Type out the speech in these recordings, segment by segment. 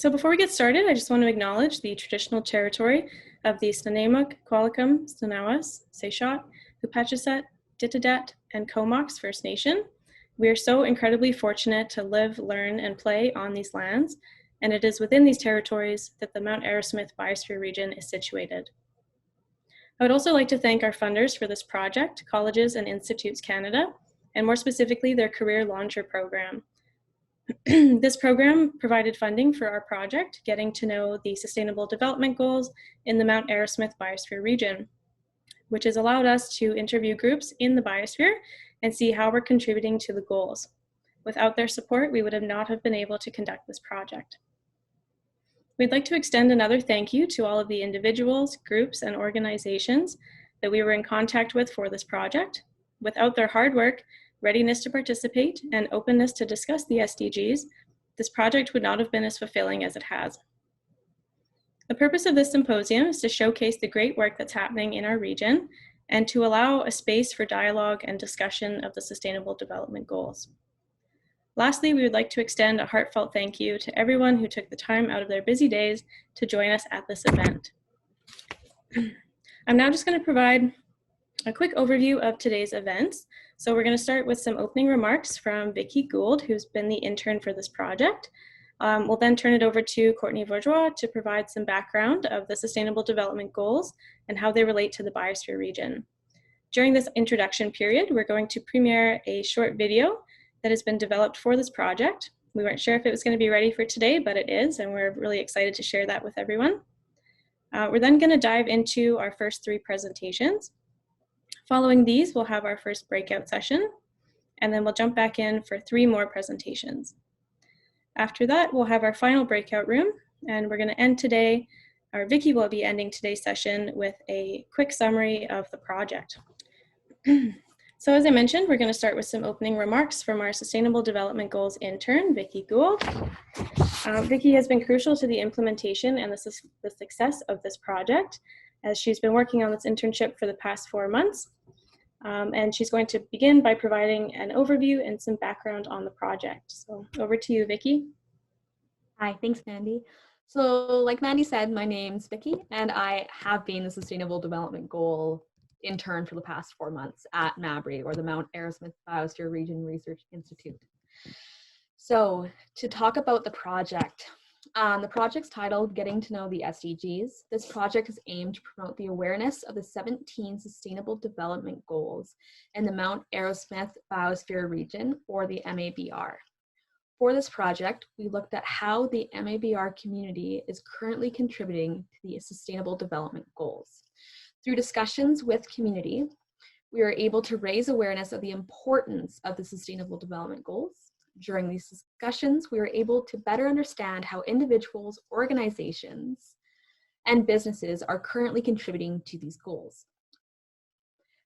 So before we get started, I just want to acknowledge the traditional territory of the Snuneymuxw, Qualicum, Snonawas, Sechot, Upachesset, Ditadet, and Comox First Nation. We are so incredibly fortunate to live, learn, and play on these lands, and it is within these territories that the Mount Arrowsmith Biosphere Region is situated. I would also like to thank our funders for this project, Colleges and Institutes Canada, and more specifically, their Career Launcher program. This program provided funding for our project, getting to know the Sustainable Development Goals in the Mount Arrowsmith Biosphere Region, which has allowed us to interview groups in the biosphere and see how we're contributing to the goals. Without their support, we would not have been able to conduct this project. We'd like to extend another thank you to all of the individuals, groups, and organizations that we were in contact with for this project. Without their hard work, readiness to participate, and openness to discuss the SDGs, this project would not have been as fulfilling as it has. The purpose of this symposium is to showcase the great work that's happening in our region and to allow a space for dialogue and discussion of the Sustainable Development Goals. Lastly, we would like to extend a heartfelt thank you to everyone who took the time out of their busy days to join us at this event. I'm now just going to provide a quick overview of today's events. So we're going to start with some opening remarks from Vicki Gould, who's been the intern for this project. We'll then turn it over to Courtney Bourgeois to provide some background of the Sustainable Development Goals and how they relate to the Biosphere region. During this introduction period, we're going to premiere a short video that has been developed for this project. We weren't sure if it was going to be ready for today, but it is, and we're really excited to share that with everyone. We're then going to dive into our first three presentations. Following these, we'll have our first breakout session, and then we'll jump back in for 3 more presentations. After that, we'll have our final breakout room, and we're going to end today, or Vicki will be ending today's session with a quick summary of the project. So as I mentioned, we're going to start with some opening remarks from our Sustainable Development Goals intern, Vicki Gould. Vicki has been crucial to the implementation and the success of this project, as she's been working on this internship for the past 4 months. And she's going to begin by providing an overview and some background on the project. So over to you, Vicki. Hi, thanks, Mandy. So like Mandy said, my name's Vicki, and I have been the Sustainable Development Goal intern for the past 4 months at Mabry, or the Mount Arrowsmith Biosphere Region Research Institute. So to talk about the project's titled Getting to Know the SDGs. This project is aimed to promote the awareness of the 17 Sustainable Development Goals in the Mount Arrowsmith Biosphere Region, or the MABR. For this project, we looked at how the MABR community is currently contributing to the Sustainable Development Goals. Through discussions with community, we were able to raise awareness of the importance of the Sustainable Development Goals. During these discussions, we were able to better understand how individuals, organizations, and businesses are currently contributing to these goals.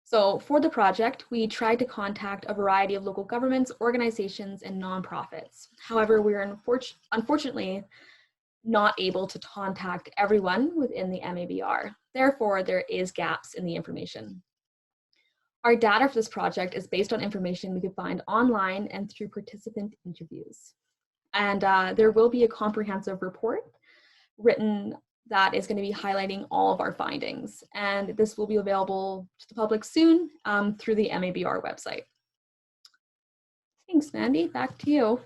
So for the project, we tried to contact a variety of local governments, organizations, and nonprofits. However, we are unfortunately not able to contact everyone within the MABR. Therefore, there is gaps in the information. Our data for this project is based on information we could find online and through participant interviews. And there will be a comprehensive report written that is going to be highlighting all of our findings. And this will be available to the public soon through the MABR website. Thanks, Mandy. Back to you.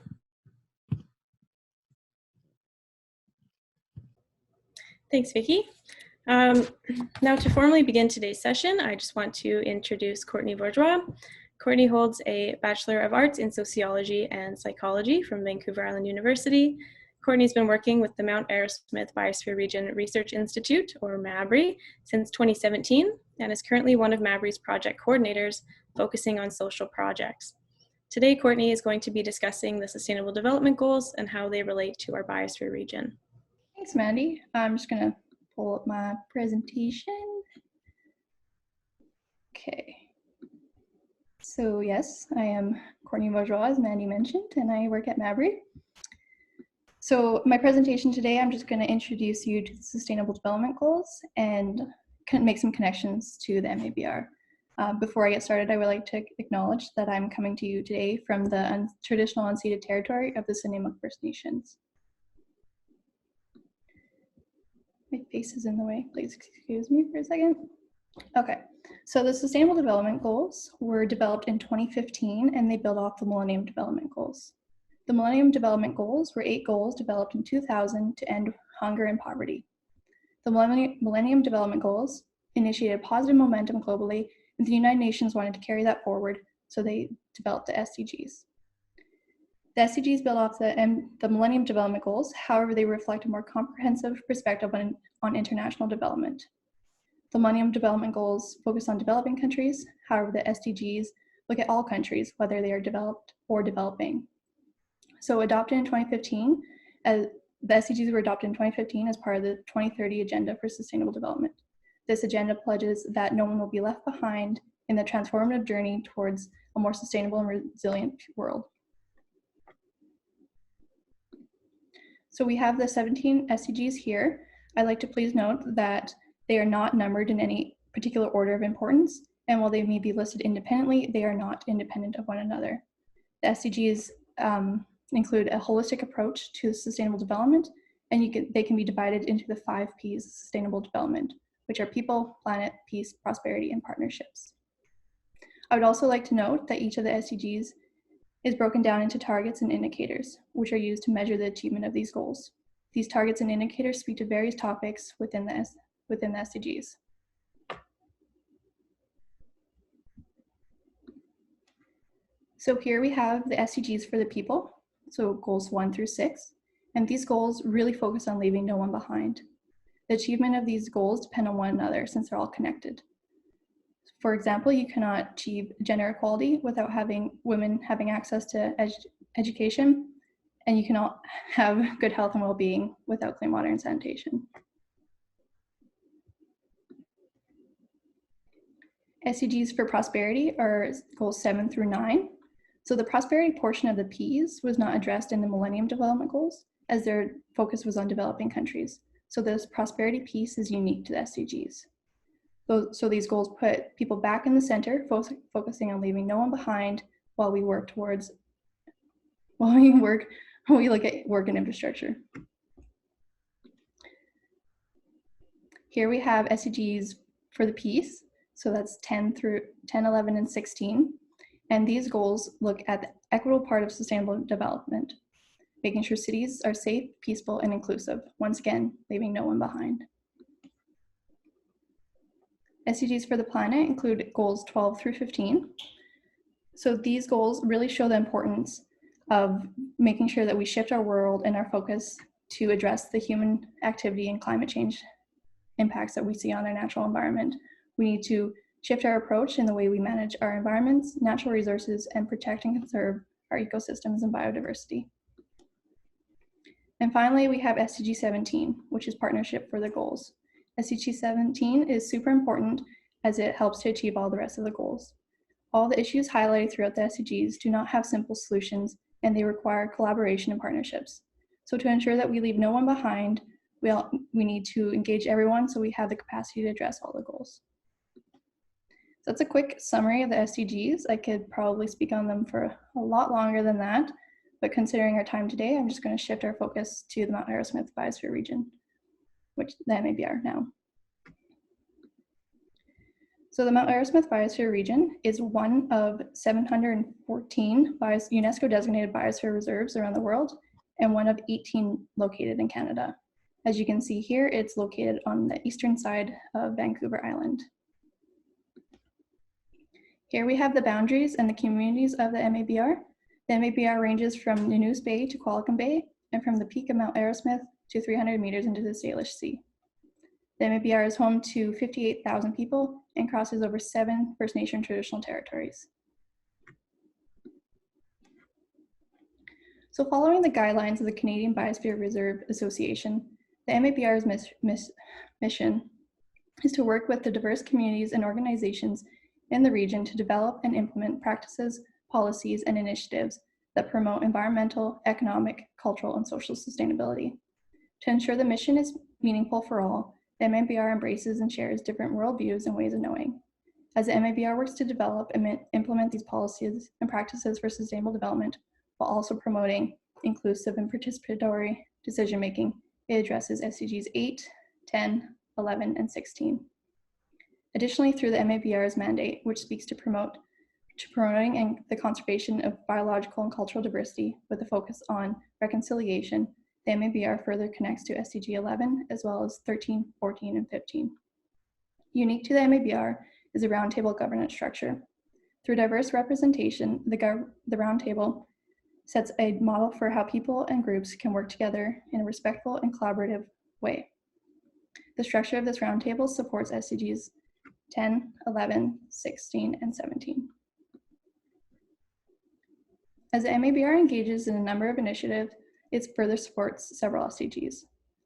Thanks, Vicki. Now to formally begin today's session, I just want to introduce Courtney Bourgeois. Courtney holds a Bachelor of Arts in Sociology and Psychology from Vancouver Island University. Courtney's been working with the Mount Arrowsmith Biosphere Region Research Institute, or Mabry, since 2017, and is currently one of Mabry's project coordinators focusing on social projects. Today, Courtney is going to be discussing the Sustainable Development Goals and how they relate to our biosphere region. Thanks, Mandy. I'm just going to pull up my presentation. Okay. So yes, I am Courtney Bourgeois, as Mandy mentioned, and I work at Mabry. So my presentation today, I'm just going to introduce you to the Sustainable Development Goals and make some connections to the MABR. Before I get started, I would like to acknowledge that I'm coming to you today from the traditional unceded territory of the Snuneymuxw First Nations. My face is in the way. Please excuse me for a second. Okay, so the Sustainable Development Goals were developed in 2015 and they build off the Millennium Development Goals. The Millennium Development Goals were 8 goals developed in 2000 to end hunger and poverty. The Millennium Development Goals initiated positive momentum globally, and the United Nations wanted to carry that forward, so they developed the SDGs. The SDGs build off the Millennium Development Goals, however, they reflect a more comprehensive perspective on international development. The Millennium Development Goals focus on developing countries, however, the SDGs look at all countries, whether they are developed or developing. So adopted in 2015, the SDGs were adopted in 2015 as part of the 2030 Agenda for Sustainable Development. This agenda pledges that no one will be left behind in the transformative journey towards a more sustainable and resilient world. So we have the 17 SDGs here. I'd like to please note that they are not numbered in any particular order of importance, and while they may be listed independently, they are not independent of one another. The SDGs include a holistic approach to sustainable development, and they can be divided into the 5 Ps of sustainable development, which are people, planet, peace, prosperity, and partnerships. I would also like to note that each of the SDGs is broken down into targets and indicators, which are used to measure the achievement of these goals. These targets and indicators speak to various topics within the SDGs. So here we have the SDGs for the people, so goals 1 through 6, and these goals really focus on leaving no one behind. The achievement of these goals depend on one another since they're all connected. For example, you cannot achieve gender equality without women having access to education, and you cannot have good health and well-being without clean water and sanitation. SDGs for prosperity are goals 7 through 9. So the prosperity portion of the Ps was not addressed in the Millennium Development Goals, as their focus was on developing countries. So this prosperity piece is unique to the SDGs. So these goals put people back in the center, focusing on leaving no one behind while we look at work and infrastructure. Here we have SDGs for the Ps. So that's 10, 11, and 16. And these goals look at the equitable part of sustainable development, making sure cities are safe, peaceful, and inclusive. Once again, leaving no one behind. SDGs for the planet include goals 12 through 15. So these goals really show the importance of making sure that we shift our world and our focus to address the human activity and climate change impacts that we see on our natural environment. We need to shift our approach in the way we manage our environments, natural resources, and protect and conserve our ecosystems and biodiversity. And finally, we have SDG 17, which is partnership for the goals. SDG 17 is super important as it helps to achieve all the rest of the goals. All the issues highlighted throughout the SDGs do not have simple solutions, and they require collaboration and partnerships. So to ensure that we leave no one behind, we need to engage everyone so we have the capacity to address all the goals. So that's a quick summary of the SDGs. I could probably speak on them for a lot longer than that, but considering our time today, I'm just going to shift our focus to the Mount Arrowsmith Biosphere Region, which the MABR now. So the Mount Arrowsmith Biosphere Region is one of 714 UNESCO-designated Biosphere Reserves around the world, and one of 18 located in Canada. As you can see here, it's located on the eastern side of Vancouver Island. Here we have the boundaries and the communities of the MABR. The MABR ranges from Nanoose Bay to Qualicum Bay, and from the peak of Mount Arrowsmith to 300 meters into the Salish Sea. The MABR is home to 58,000 people and crosses over 7 First Nation traditional territories. So following the guidelines of the Canadian Biosphere Reserve Association, the MABR's mission is to work with the diverse communities and organizations in the region to develop and implement practices, policies, and initiatives that promote environmental, economic, cultural, and social sustainability. To ensure the mission is meaningful for all, the MABR embraces and shares different worldviews and ways of knowing. As the MABR works to develop and implement these policies and practices for sustainable development, while also promoting inclusive and participatory decision-making, it addresses SDGs 8, 10, 11, and 16. Additionally, through the MABR's mandate, which speaks to promoting and the conservation of biological and cultural diversity with a focus on reconciliation, the MABR further connects to SDG 11 as well as 13, 14, and 15. Unique to the MABR is a roundtable governance structure. Through diverse representation, the roundtable sets a model for how people and groups can work together in a respectful and collaborative way. The structure of this roundtable supports SDGs 10, 11, 16, and 17. As the MABR engages in a number of initiatives, it further supports several SDGs.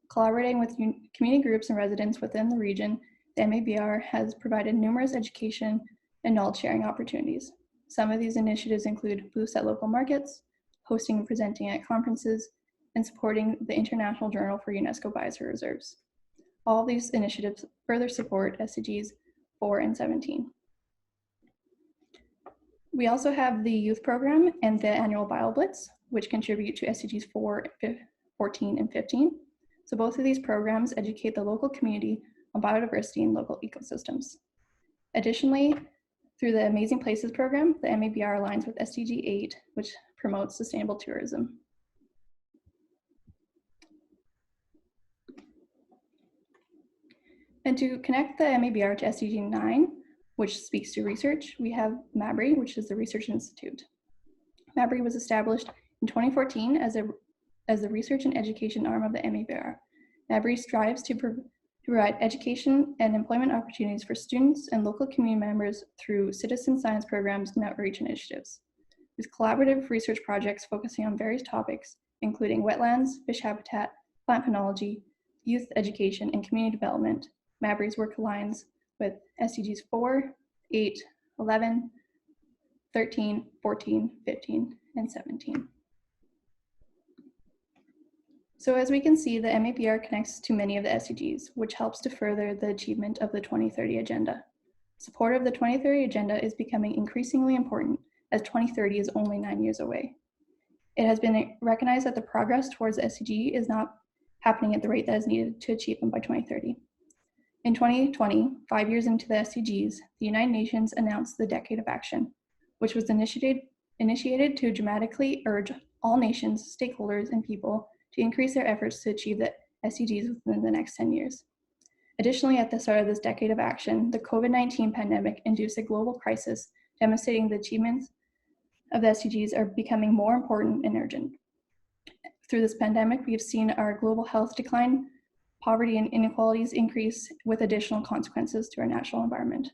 Collaborating with community groups and residents within the region, the MABR has provided numerous education and knowledge sharing opportunities. Some of these initiatives include booths at local markets, hosting and presenting at conferences, and supporting the International Journal for UNESCO Biosphere Reserves. All of these initiatives further support SDGs 4 and 17. We also have the youth program and the annual BioBlitz, which contribute to SDGs 4, 14, and 15. So both of these programs educate the local community on biodiversity and local ecosystems. Additionally, through the Amazing Places program, the MABR aligns with SDG 8, which promotes sustainable tourism. And to connect the MABR to SDG 9, which speaks to research, we have Mabry, which is the Research Institute. Mabry was established in 2014 as the research and education arm of the MABR. Mabry strives to provide education and employment opportunities for students and local community members through citizen science programs and outreach initiatives. With collaborative research projects focusing on various topics, including wetlands, fish habitat, plant phenology, youth education, and community development, Mabry's work aligns with SDGs 4, 8, 11, 13, 14, 15, and 17. So as we can see, the MABR connects to many of the SDGs, which helps to further the achievement of the 2030 Agenda. Support of the 2030 Agenda is becoming increasingly important as 2030 is only 9 years away. It has been recognized that the progress towards the SDG is not happening at the rate that is needed to achieve them by 2030. In 2020, 5 years into the SDGs, the United Nations announced the Decade of Action, which was initiated to dramatically urge all nations, stakeholders, and people to increase their efforts to achieve the SDGs within the next 10 years. Additionally, at the start of this Decade of Action, the COVID-19 pandemic induced a global crisis, demonstrating the achievements of the SDGs are becoming more important and urgent. Through this pandemic, we have seen our global health decline, poverty and inequalities increase, with additional consequences to our natural environment.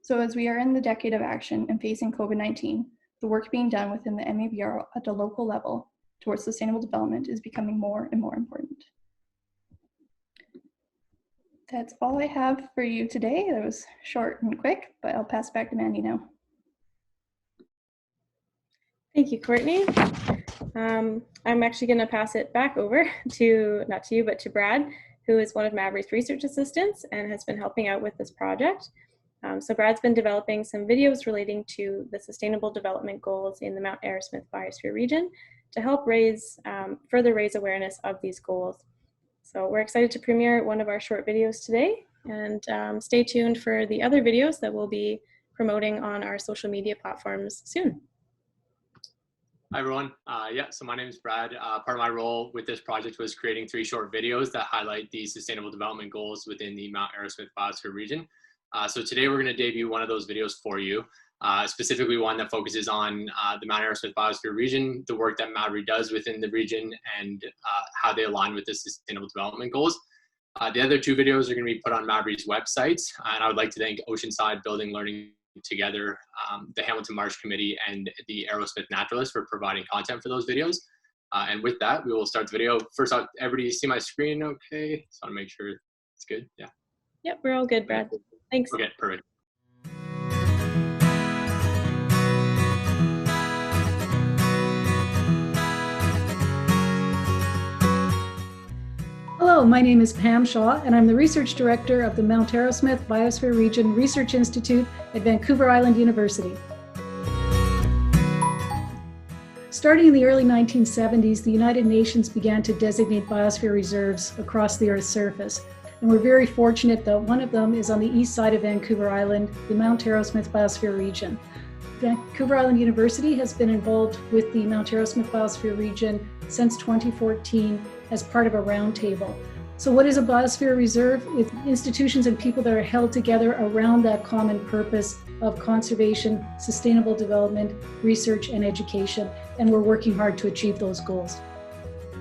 So as we are in the Decade of Action and facing COVID-19, the work being done within the MABR at the local level towards sustainable development is becoming more and more important. That's all I have for you today. That was short and quick, but I'll pass back to Mandy now. Thank you, Courtney. I'm actually going to pass it back over to, not to you, but to Brad, who is one of Mabry's research assistants and has been helping out with this project. So Brad's been developing some videos relating to the Sustainable Development Goals in the Mount Arrowsmith Biosphere Region to help further raise awareness of these goals. So we're excited to premiere one of our short videos today, and stay tuned for the other videos that we'll be promoting on our social media platforms soon. Hi everyone. So my name is Brad. Part of my role with this project was creating 3 short videos that highlight the Sustainable Development Goals within the Mount Arrowsmith Biosphere Region. So today we're going to debut one of those videos for you, specifically one that focuses on the Mount Arrowsmith Biosphere Region, the work that Mabry does within the region, and how they align with the Sustainable Development Goals. The other 2 videos are going to be put on Mabry's website, and I would like to thank Oceanside Building Learning Together, the Hamilton Marsh Committee, and the Aerosmith Naturalists for providing content for those videos. And with that, we will start the video. First off, everybody see my screen okay? Just want to make sure it's good. Yeah. Yep, we're all good, Brad. Thanks. Okay, perfect. Hello, my name is Pam Shaw, and I'm the Research Director of the Mount Arrowsmith Biosphere Region Research Institute at Vancouver Island University. Starting in the early 1970s, the United Nations began to designate biosphere reserves across the Earth's surface. And we're very fortunate that one of them is on the east side of Vancouver Island, the Mount Arrowsmith Biosphere Region. Vancouver Island University has been involved with the Mount Arrowsmith Biosphere Region since 2014 as part of a roundtable. So what is a biosphere reserve? It's institutions and people that are held together around that common purpose of conservation, sustainable development, research, and education, and we're working hard to achieve those goals.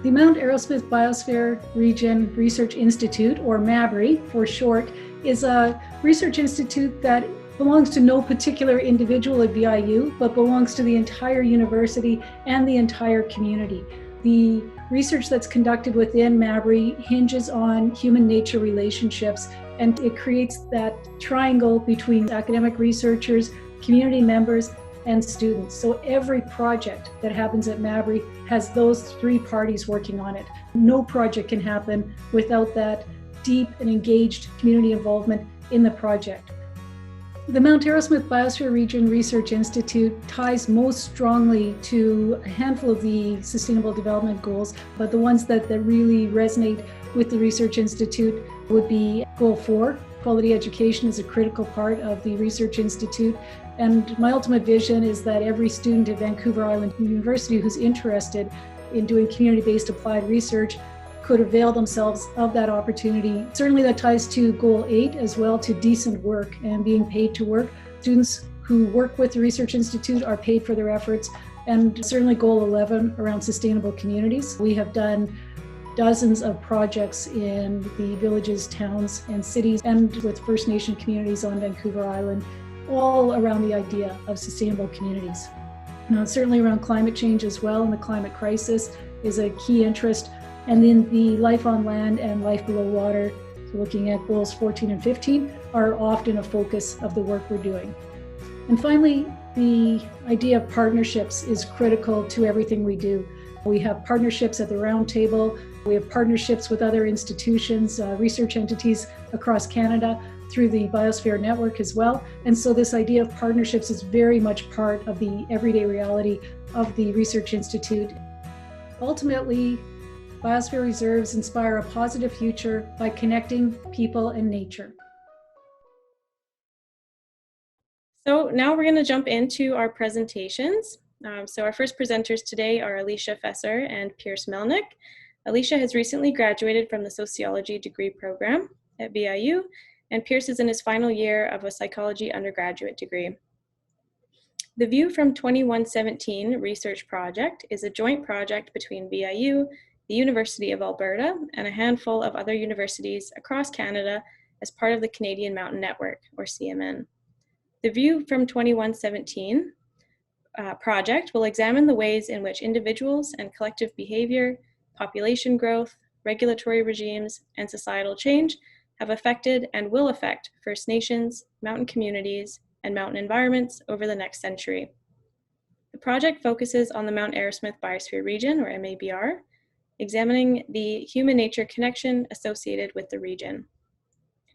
The Mount Arrowsmith Biosphere Region Research Institute, or Mabry for short, is a research institute that belongs to no particular individual at VIU, but belongs to the entire university and the entire community. The research that's conducted within Mabry hinges on human-nature relationships, and it creates that triangle between academic researchers, community members, and students. So every project that happens at Mabry has those three parties working on it. No project can happen without that deep and engaged community involvement in the project. The Mount Arrowsmith Biosphere Region Research Institute ties most strongly to a handful of the Sustainable Development Goals, but the ones that really resonate with the Research Institute would be Goal 4. Quality education is a critical part of the Research Institute. And my ultimate vision is that every student at Vancouver Island University who's interested in doing community-based applied research could avail themselves of that opportunity. Certainly that ties to Goal 8 as well, to decent work and being paid to work. Students who work with the Research Institute are paid for their efforts. And certainly Goal 11 around sustainable communities. We have done dozens of projects in the villages, towns, and cities, and with First Nation communities on Vancouver Island, all around the idea of sustainable communities. Now, certainly around climate change as well, and the climate crisis is a key interest. And then the life on land and life below water, so looking at goals 14 and 15, are often a focus of the work we're doing. And finally, the idea of partnerships is critical to everything we do. We have partnerships at the roundtable. We have partnerships with other institutions, research entities across Canada through the Biosphere Network as well. And so this idea of partnerships is very much part of the everyday reality of the Research Institute. Ultimately, biosphere reserves inspire a positive future by connecting people and nature. So now we're going to jump into our presentations. So our first presenters today are Alicia Fesser and Pierce Melnick. Alicia has recently graduated from the Sociology degree program at VIU, and Pierce is in his final year of a psychology undergraduate degree. The View from 2117 research project is a joint project between VIU, the University of Alberta, and a handful of other universities across Canada as part of the Canadian Mountain Network, or CMN. The View from 2117 project will examine the ways in which individuals and collective behavior, population growth, regulatory regimes, and societal change have affected and will affect First Nations, mountain communities, and mountain environments over the next century. The project focuses on the Mount Arrowsmith Biosphere Region, or MABR, examining the human-nature connection associated with the region.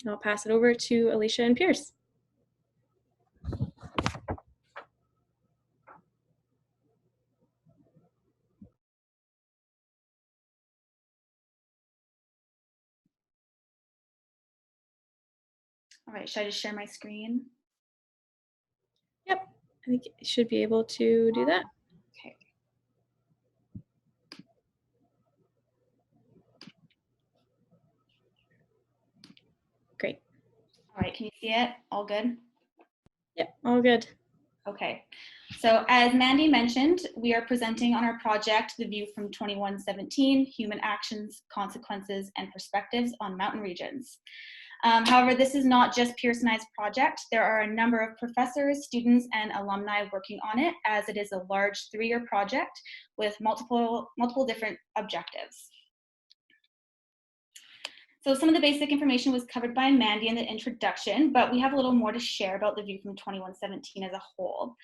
I'll pass it over to Alicia and Pierce. All right, should I just share my screen? Yep, I think you should be able to do that. Okay. Great. All right, can you see it? All good? Yep, all good. Okay, so as Mandy mentioned, we are presenting on our project, The View from 2117, Human Actions, Consequences, and Perspectives on Mountain Regions. However, this is not just Pierce and I's project. There are a number of professors, students, and alumni working on it, as it is a large 3-year project with multiple different objectives. So some of the basic information was covered by Mandy in the introduction, but we have a little more to share about the View from 2117 as a whole.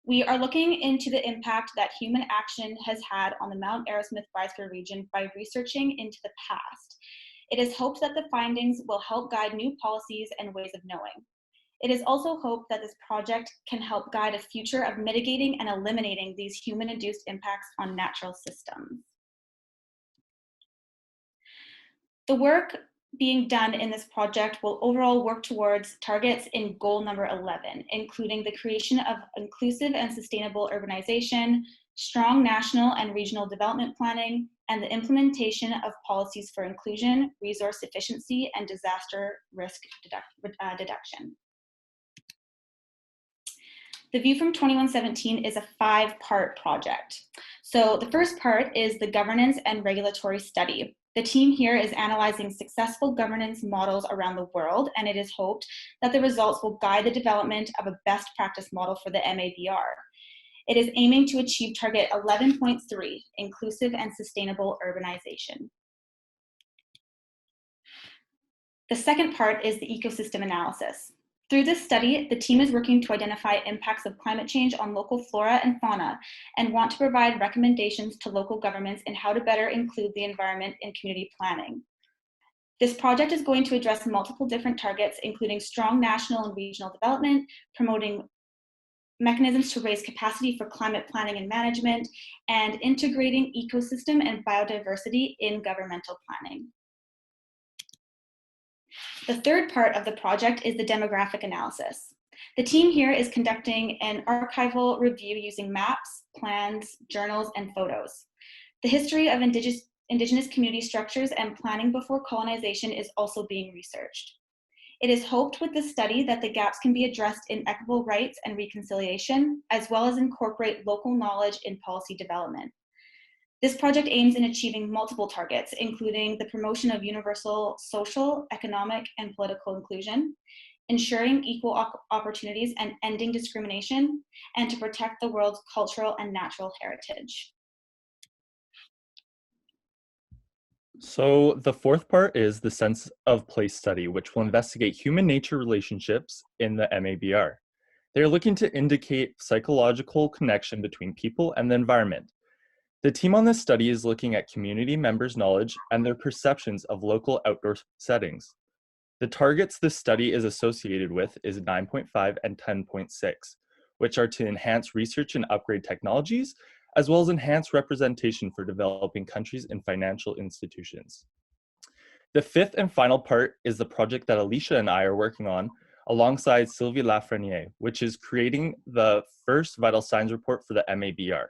We are looking into the impact that human action has had on the Mount Arrowsmith Biosphere region by researching into the past. It is hoped that the findings will help guide new policies and ways of knowing. It is also hoped that this project can help guide a future of mitigating and eliminating these human-induced impacts on natural systems. The work being done in this project will overall work towards targets in goal number 11, including the creation of inclusive and sustainable urbanization, strong national and regional development planning, and the implementation of policies for inclusion, resource efficiency, and disaster risk reduction. The View from 2117 is a 5-part project. So the first part is the governance and regulatory study. The team here is analyzing successful governance models around the world, and it is hoped that the results will guide the development of a best practice model for the MABR. It is aiming to achieve target 11.3, inclusive and sustainable urbanization. The second part is the ecosystem analysis. Through this study, the team is working to identify impacts of climate change on local flora and fauna and want to provide recommendations to local governments in how to better include the environment in community planning. This project is going to address multiple different targets, including strong national and regional development, promoting mechanisms to raise capacity for climate planning and management, and integrating ecosystem and biodiversity in governmental planning. The third part of the project is the demographic analysis. The team here is conducting an archival review using maps, plans, journals, and photos. The history of indigenous community structures and planning before colonization is also being researched. It is hoped with this study that the gaps can be addressed in equitable rights and reconciliation, as well as incorporate local knowledge in policy development. This project aims in achieving multiple targets, including the promotion of universal social, economic, and political inclusion, ensuring equal opportunities and ending discrimination, and to protect the world's cultural and natural heritage. So the fourth part is the sense of place study, which will investigate human-nature relationships in the MABR. They're looking to indicate psychological connection between people and the environment. The team on this study is looking at community members' knowledge and their perceptions of local outdoor settings. The targets this study is associated with is 9.5 and 10.6, which are to enhance research and upgrade technologies, as well as enhance representation for developing countries and financial institutions. The fifth and final part is the project that Alicia and I are working on alongside Sylvie Lafreniere, which is creating the first vital signs report for the MABR.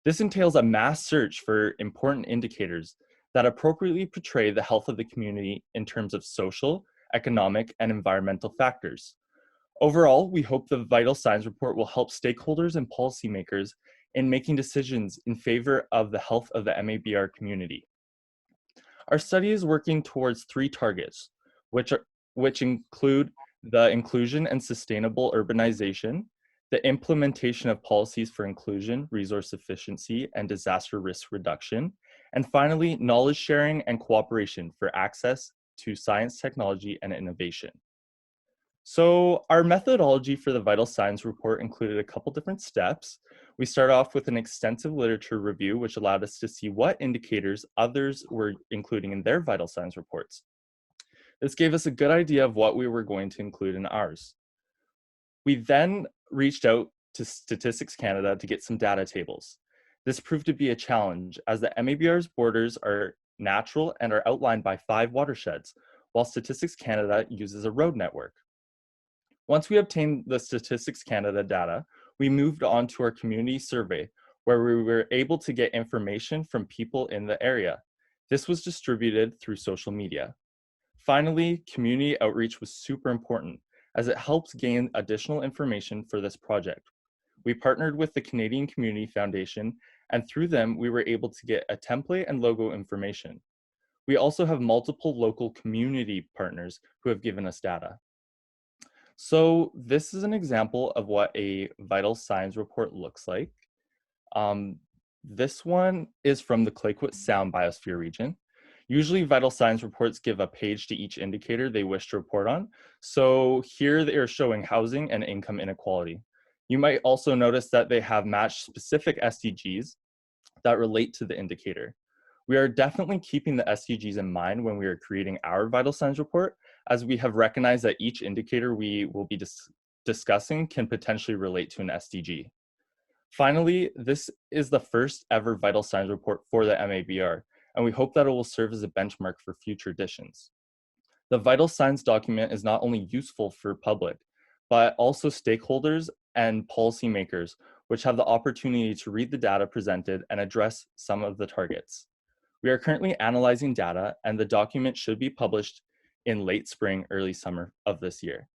This entails a mass search for important indicators that appropriately portray the health of the community in terms of social, economic, and environmental factors. Overall, we hope the vital signs report will help stakeholders and policymakers in making decisions in favor of the health of the MABR community. Our study is working towards 3 targets, which include the inclusion and sustainable urbanization, the implementation of policies for inclusion, resource efficiency, and disaster risk reduction, and finally, knowledge sharing and cooperation for access to science, technology, and innovation. So our methodology for the vital signs report included a couple different steps. We start off with an extensive literature review, which allowed us to see what indicators others were including in their vital signs reports. This gave us a good idea of what we were going to include in ours. We then reached out to Statistics Canada to get some data tables. This proved to be a challenge as the MABR's borders are natural and are outlined by 5 watersheds, while Statistics Canada uses a road network. Once we obtained the Statistics Canada data, we moved on to our community survey, where we were able to get information from people in the area. This was distributed through social media. Finally, community outreach was super important, as it helps gain additional information for this project. We partnered with the Canadian Community Foundation, and through them, we were able to get a template and logo information. We also have multiple local community partners who have given us data. So this is an example of what a vital signs report looks like. This one is from the Clayoquot Sound Biosphere Region. Usually vital signs reports give a page to each indicator they wish to report on. So here they are showing housing and income inequality. You might also notice that they have matched specific SDGs that relate to the indicator. We are definitely keeping the SDGs in mind when we are creating our vital signs report, as we have recognized that each indicator we will be discussing can potentially relate to an SDG. Finally, this is the first ever vital signs report for the MABR, and we hope that it will serve as a benchmark for future editions. The vital signs document is not only useful for public, but also stakeholders and policymakers, which have the opportunity to read the data presented and address some of the targets. We are currently analyzing data, and the document should be published in late spring, early summer of this year.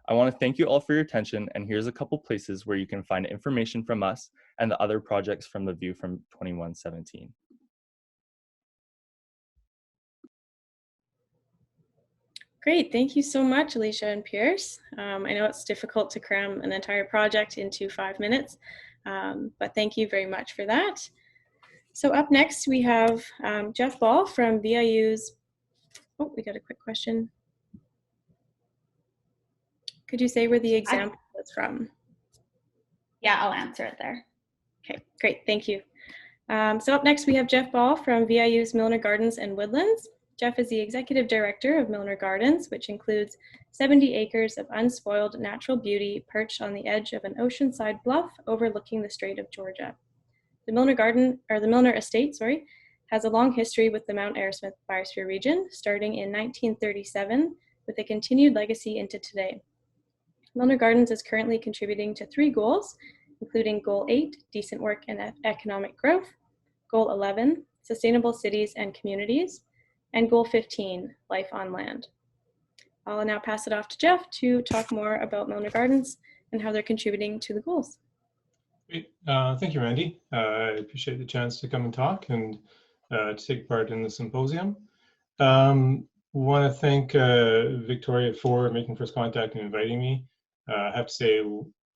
I want to thank you all for your attention, and here's a couple places where you can find information from us and the other projects from the View from 2117. Great, thank you so much, Alicia and Pierce. I know it's difficult to cram an entire project into 5 minutes, but thank you very much for that. So up next, we have Jeff Ball from VIU's, oh, we got a quick question. Could you say where the example was from? Yeah, I'll answer it there. Okay, great, thank you. So up next, we have Jeff Ball from VIU's Milner Gardens and Woodlands. Jeff is the Executive Director of Milner Gardens, which includes 70 acres of unspoiled natural beauty perched on the edge of an oceanside bluff overlooking the Strait of Georgia. The Milner Estate, has a long history with the Mount Arrowsmith Biosphere Region, starting in 1937, with a continued legacy into today. Milner Gardens is currently contributing to 3 goals, including Goal 8, Decent Work and Economic Growth, Goal 11, Sustainable Cities and Communities, and Goal 15, Life on Land. I'll now pass it off to Jeff to talk more about Milner Gardens and how they're contributing to the goals. Great. Thank you, Randy. I appreciate the chance to come and talk and to take part in the symposium. Want to thank Victoria for making first contact and inviting me. I have to say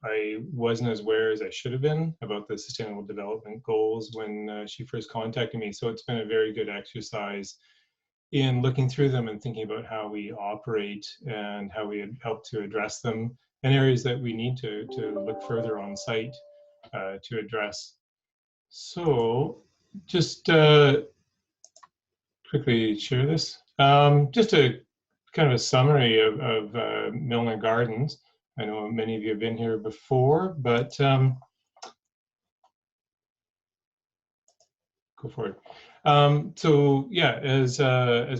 I wasn't as aware as I should have been about the Sustainable Development Goals when she first contacted me. So it's been a very good exercise in looking through them and thinking about how we operate and how we help to address them and areas that we need to look further on site to address. So just quickly share this. Just a kind of a summary of Milner Gardens. I know many of you have been here before, but go for it. So yeah, as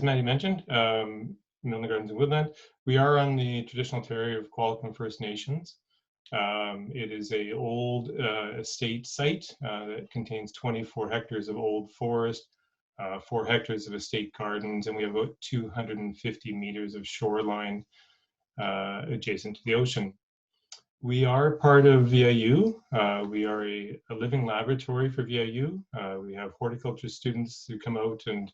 Maddie mentioned, Milner Gardens and Woodland, we are on the traditional territory of Qualicum First Nations. It is an old estate site that contains 24 hectares of old forest, 4 hectares of estate gardens, and we have about 250 meters of shoreline adjacent to the ocean. We are part of VIU. We are a living laboratory for VIU. We have horticulture students who come out and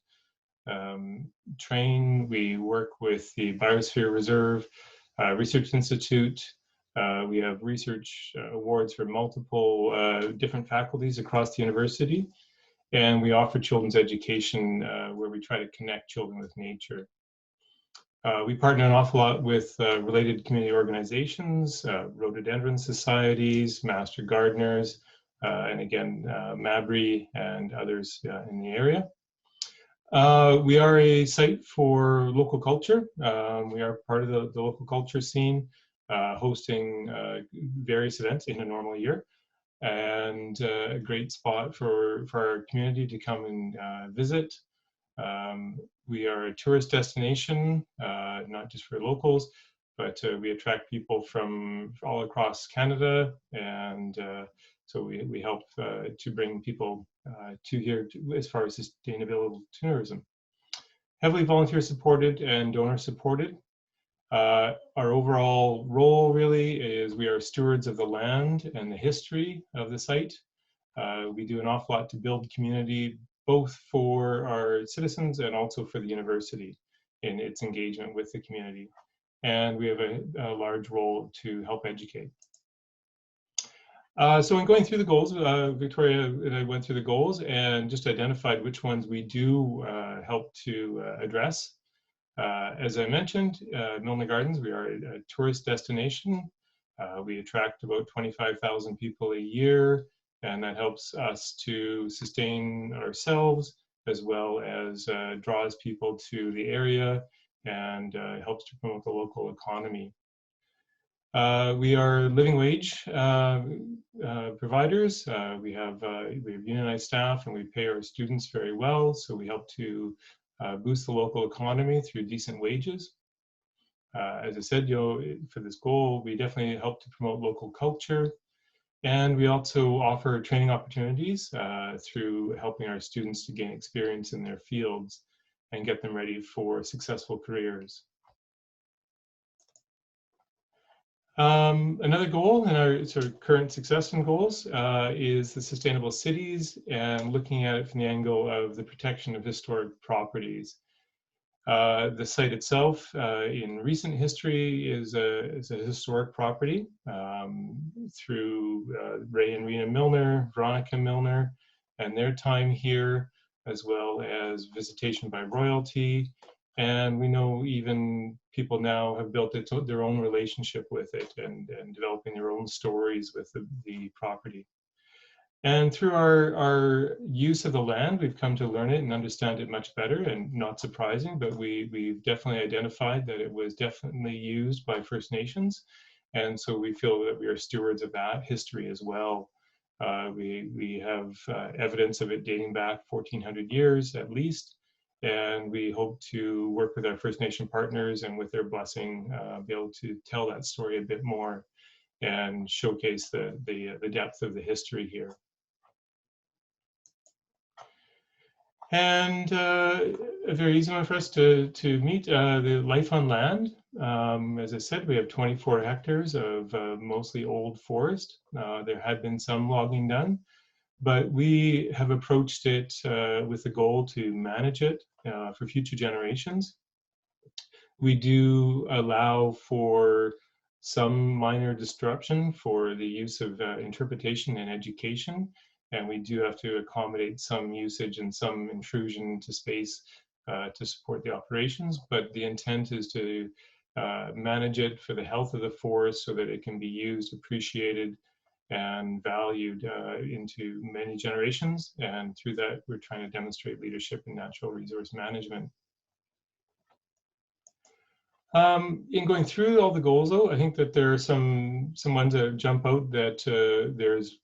train. We work with the Biosphere Reserve Research Institute. We have research awards for multiple different faculties across the university. And we offer children's education where we try to connect children with nature. We partner an awful lot with related community organizations, rhododendron societies, master gardeners, and again, Mabry and others in the area. We are a site for local culture. We are part of the local culture scene, hosting various events in a normal year, and a great spot for our community to come and visit. We are a tourist destination, not just for locals, but we attract people from all across Canada, and so we help to bring people to here as far as sustainable tourism. Heavily volunteer supported and donor supported. Our overall role really is we are stewards of the land and the history of the site. We do an awful lot to build community, both for our citizens and also for the university in its engagement with the community. And we have a large role to help educate. So in going through the goals, Victoria and I went through the goals and just identified which ones we do help to address. As I mentioned, Milner Gardens, we are a tourist destination. We attract about 25,000 people a year, and that helps us to sustain ourselves as well as draws people to the area and helps to promote the local economy. We are living wage providers. We have unionized staff, and we pay our students very well, so we help to boost the local economy through decent wages. As I said, for this goal, we definitely help to promote local culture. And we also offer training opportunities through helping our students to gain experience in their fields and get them ready for successful careers. Another goal in our sort of current success and goals is the sustainable cities, and looking at it from the angle of the protection of historic properties. The site itself in recent history is a historic property through Ray and Rena Milner, Veronica Milner, and their time here, as well as visitation by royalty. And we know even people now have built their own relationship with it and developing their own stories with the property. And through our use of the land, we've come to learn it and understand it much better, and not surprising, but we've definitely identified that it was definitely used by First Nations. And so we feel that we are stewards of that history as well. We have evidence of it dating back 1,400 years at least. And we hope to work with our First Nation partners and with their blessing, be able to tell that story a bit more and showcase the depth of the history here. And a very easy one for us to meet, the life on land. As I said, we have 24 hectares of mostly old forest. There had been some logging done, but we have approached it with the goal to manage it for future generations. We do allow for some minor disruption for the use of interpretation and education, and we do have to accommodate some usage and some intrusion into space to support the operations, but the intent is to manage it for the health of the forest so that it can be used, appreciated, and valued into many generations. And through that, we're trying to demonstrate leadership in natural resource management. In going through all the goals, though, I think that there are some ones that jump out that there's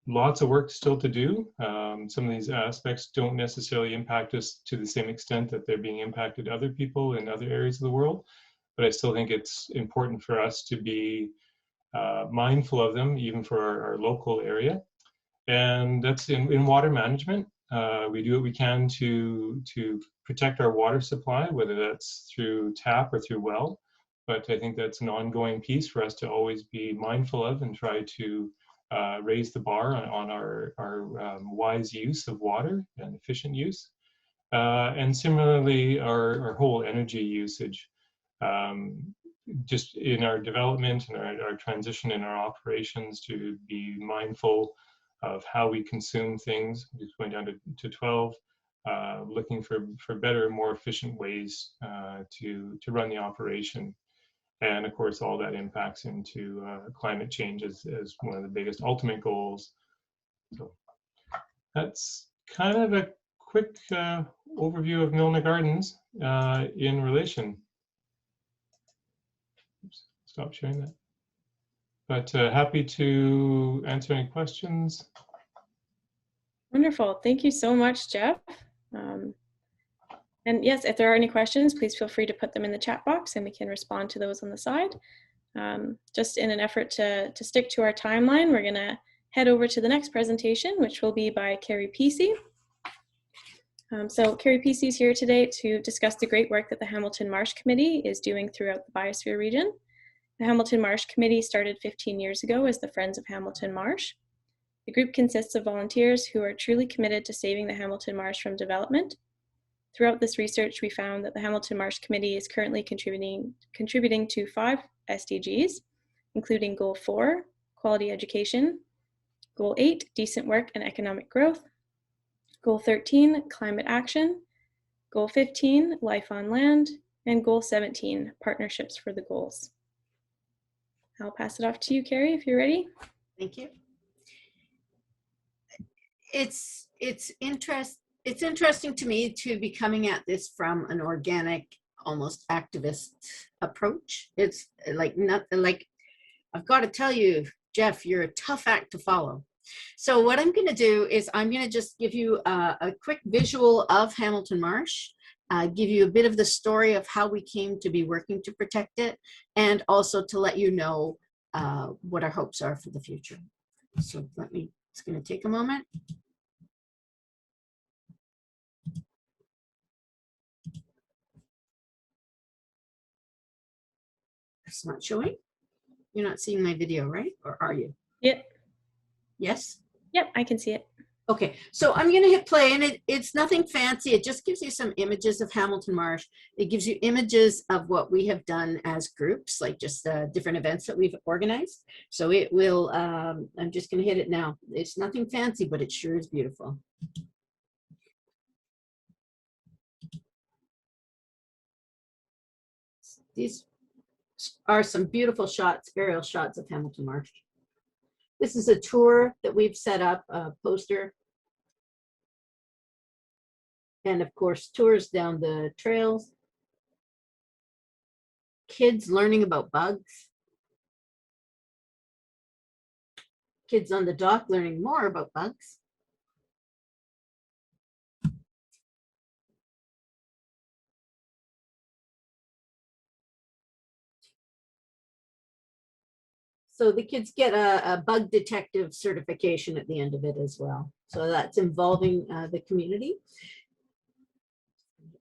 lots of work still to do. Some of these aspects don't necessarily impact us to the same extent that they're being impacted other people in other areas of the world, but I still think it's important for us to be mindful of them, even for our local area. And that's in water management. We do what we can to protect our water supply, whether that's through tap or through well. But I think that's an ongoing piece for us to always be mindful of and try to raise the bar on our wise use of water and efficient use. And similarly, our whole energy usage. Just in our development and our transition in our operations, to be mindful of how we consume things, just going down to 12, looking for better, more efficient ways to run the operation. And of course, all that impacts into climate change as one of the biggest ultimate goals. So that's kind of a quick overview of Milner Gardens in relation. Oops, stop sharing that. But happy to answer any questions. Wonderful. Thank you so much, Jeff. And yes, if there are any questions, please feel free to put them in the chat box and we can respond to those on the side. Just in an effort to stick to our timeline, we're going to head over to the next presentation, which will be by Carrie Pesey. So Carrie Pesey is here today to discuss the great work that the Hamilton Marsh Committee is doing throughout the Biosphere region. The Hamilton Marsh Committee started 15 years ago as the Friends of Hamilton Marsh. The group consists of volunteers who are truly committed to saving the Hamilton Marsh from development. Throughout this research, we found that the Hamilton Marsh Committee is currently contributing to 5 SDGs, including Goal 4, Quality Education, Goal 8, Decent Work and Economic Growth, Goal 13, Climate Action, Goal 15, Life on Land, and Goal 17, Partnerships for the Goals. I'll pass it off to you, Carrie, if you're ready. Thank you. It's interesting to me to be coming at this from an organic, almost activist approach. It's like I've got to tell you, Jeff, you're a tough act to follow. So what I'm going to do is I'm going to just give you a quick visual of Hamilton Marsh give you a bit of the story of how we came to be working to protect it, and also to let you know what our hopes are for the future. So it's going to take a moment. It's not showing. You're not seeing my video, right? Or are you? Yep. Yes? Yep, I can see it. Okay, so I'm going to hit play, and it's nothing fancy. It just gives you some images of Hamilton Marsh. It gives you images of what we have done as groups, like just different events that we've organized. So it will, I'm just going to hit it now. It's nothing fancy, but it sure is beautiful. These are some beautiful shots, aerial shots of Hamilton Marsh. This is a tour that we've set up, a poster. And of course, tours down the trails. Kids learning about bugs. Kids on the dock learning more about bugs. So the kids get a bug detective certification at the end of it as well. So that's involving the community.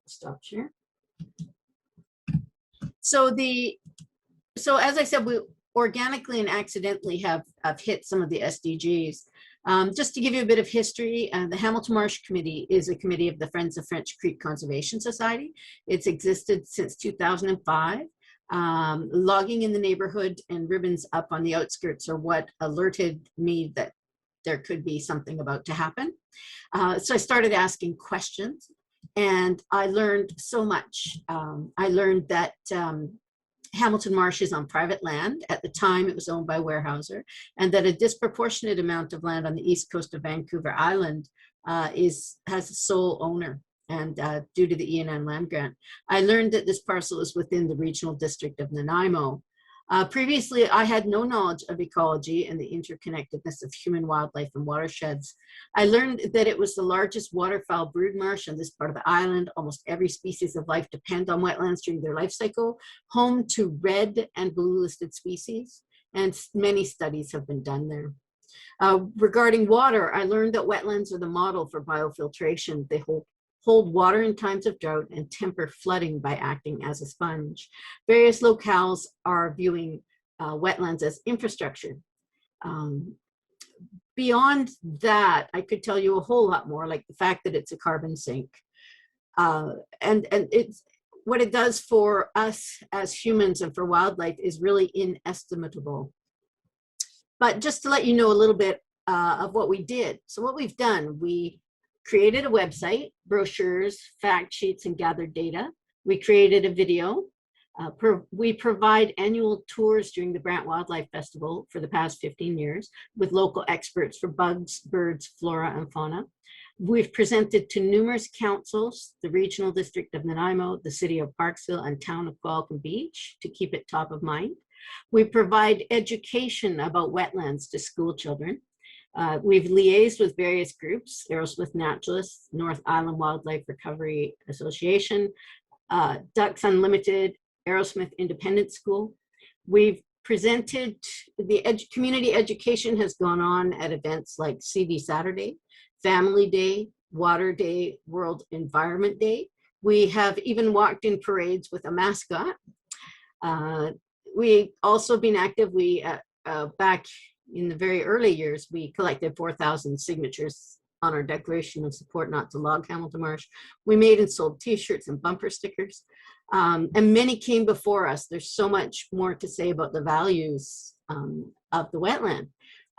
Stop share. So as I said, we organically and accidentally have hit some of the SDGs. Just to give you a bit of history, the Hamilton Marsh Committee is a committee of the Friends of French Creek Conservation Society. It's existed since 2005. Logging in the neighborhood and ribbons up on the outskirts are what alerted me that there could be something about to happen. So I started asking questions, and I learned so much. I learned that Hamilton Marsh is on private land. At the time, it was owned by Weyerhaeuser, and that a disproportionate amount of land on the east coast of Vancouver Island has a sole owner, and due to the E&N land grant. I learned that this parcel is within the regional district of Nanaimo. Previously, I had no knowledge of ecology and the interconnectedness of human, wildlife, and watersheds. I learned that it was the largest waterfowl brood marsh on this part of the island. Almost every species of life depend on wetlands during their life cycle, home to red and blue listed species, and many studies have been done there. Regarding water, I learned that wetlands are the model for biofiltration. They hold water in times of drought and temper flooding by acting as a sponge. Various locales are viewing wetlands as infrastructure. Beyond that, I could tell you a whole lot more, like the fact that it's a carbon sink. And it's what it does for us as humans and for wildlife is really inestimable. But just to let you know a little bit of what we did. So what we've done, we created a website, brochures, fact sheets, and gathered data. We created a video. We provide annual tours during the Brant Wildlife Festival for the past 15 years with local experts for bugs, birds, flora, and fauna. We've presented to numerous councils, the Regional District of Nanaimo, the City of Parksville, and Town of Qualicum Beach to keep it top of mind. We provide education about wetlands to school children. We've liaised with various groups, Aerosmith Naturalists, North Island Wildlife Recovery Association, Ducks Unlimited, Aerosmith Independent School. We've presented, community education has gone on at events like CV Saturday, Family Day, Water Day, World Environment Day. We have even walked in parades with a mascot. We also been active. We, back in the very early years, we collected 4,000 signatures on our declaration of support not to log Hamilton Marsh. We made and sold t-shirts and bumper stickers, and many came before us. There's so much more to say about the values of the wetland.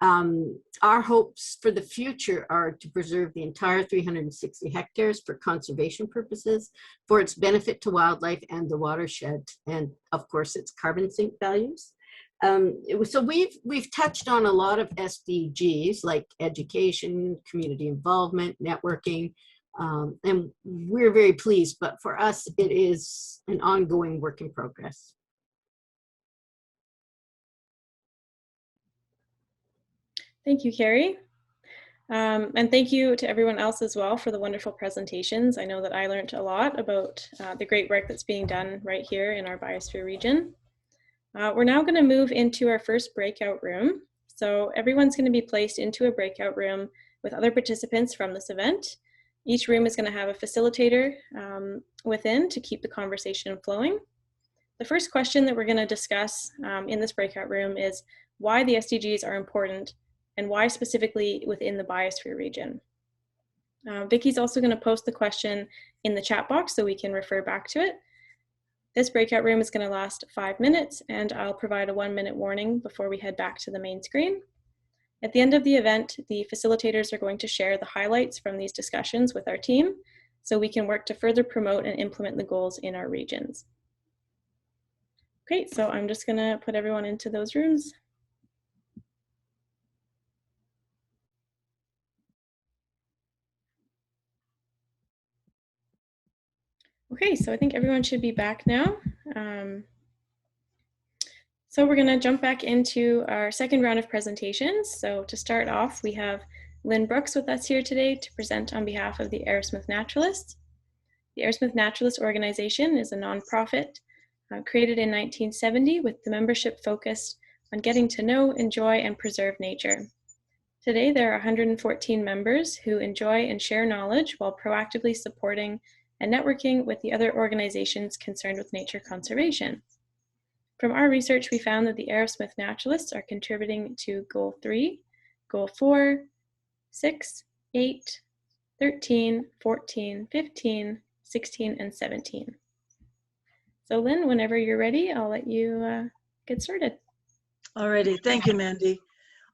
Our hopes for the future are to preserve the entire 360 hectares for conservation purposes, for its benefit to wildlife and the watershed, and of course its carbon sink values. So we've touched on a lot of SDGs like education, community involvement, networking, and we're very pleased, but for us it is an ongoing work in progress. Thank you, Carrie. And thank you to everyone else as well for the wonderful presentations. I know that I learned a lot about the great work that's being done right here in our biosphere region. We're now going to move into our first breakout room. So everyone's going to be placed into a breakout room with other participants from this event. Each room is going to have a facilitator within to keep the conversation flowing. The first question that we're going to discuss in this breakout room is why the SDGs are important and why specifically within the biosphere region. Vicky's also going to post the question in the chat box so we can refer back to it. This breakout room is going to last 5 minutes, and I'll provide a 1-minute warning before we head back to the main screen. At the end of the event, the facilitators are going to share the highlights from these discussions with our team so we can work to further promote and implement the goals in our regions. Okay, so I'm just going to put everyone into those rooms. Okay, so I think everyone should be back now. So we're going to jump back into our second round of presentations. So to start off, we have Lynn Brooks with us here today to present on behalf of the Aerosmith Naturalists. The Aerosmith Naturalist Organization is a nonprofit created in 1970 with the membership focused on getting to know, enjoy, and preserve nature. Today, there are 114 members who enjoy and share knowledge while proactively supporting and networking with the other organizations concerned with nature conservation. From our research, we found that the Aerosmith Naturalists are contributing to Goal 3, Goal 4, 6, 8, 13, 14, 15, 16, and 17. So Lynn, whenever you're ready, I'll let you get started. Alrighty, thank you, Mandy.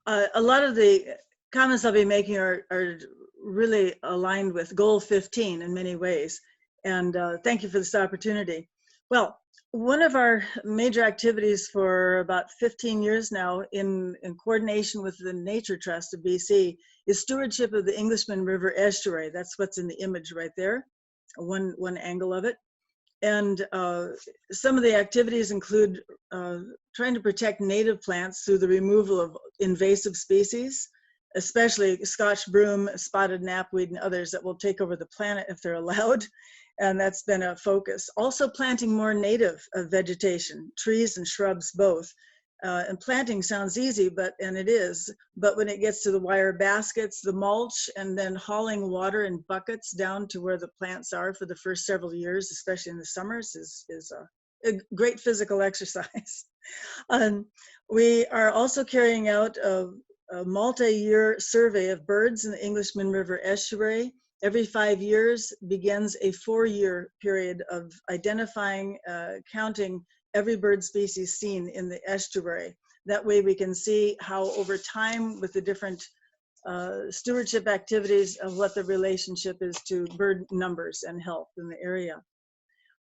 A lot of the comments I'll be making are really aligned with Goal 15 in many ways, and thank you for this opportunity. Well, one of our major activities for about 15 years now in coordination with the Nature Trust of BC is stewardship of the Englishman River Estuary. That's what's in the image right there, one angle of it. And some of the activities include trying to protect native plants through the removal of invasive species, especially Scotch broom, spotted knapweed, and others that will take over the planet if they're allowed. And that's been a focus. Also planting more native vegetation, trees and shrubs both. And planting sounds easy, and it is, but when it gets to the wire baskets, the mulch, and then hauling water in buckets down to where the plants are for the first several years, especially in the summers, is a great physical exercise. We are also carrying out a multi-year survey of birds in the Englishman River Estuary. Every 5 years begins a 4-year period of identifying, counting every bird species seen in the estuary. That way we can see how over time with the different stewardship activities of what the relationship is to bird numbers and health in the area.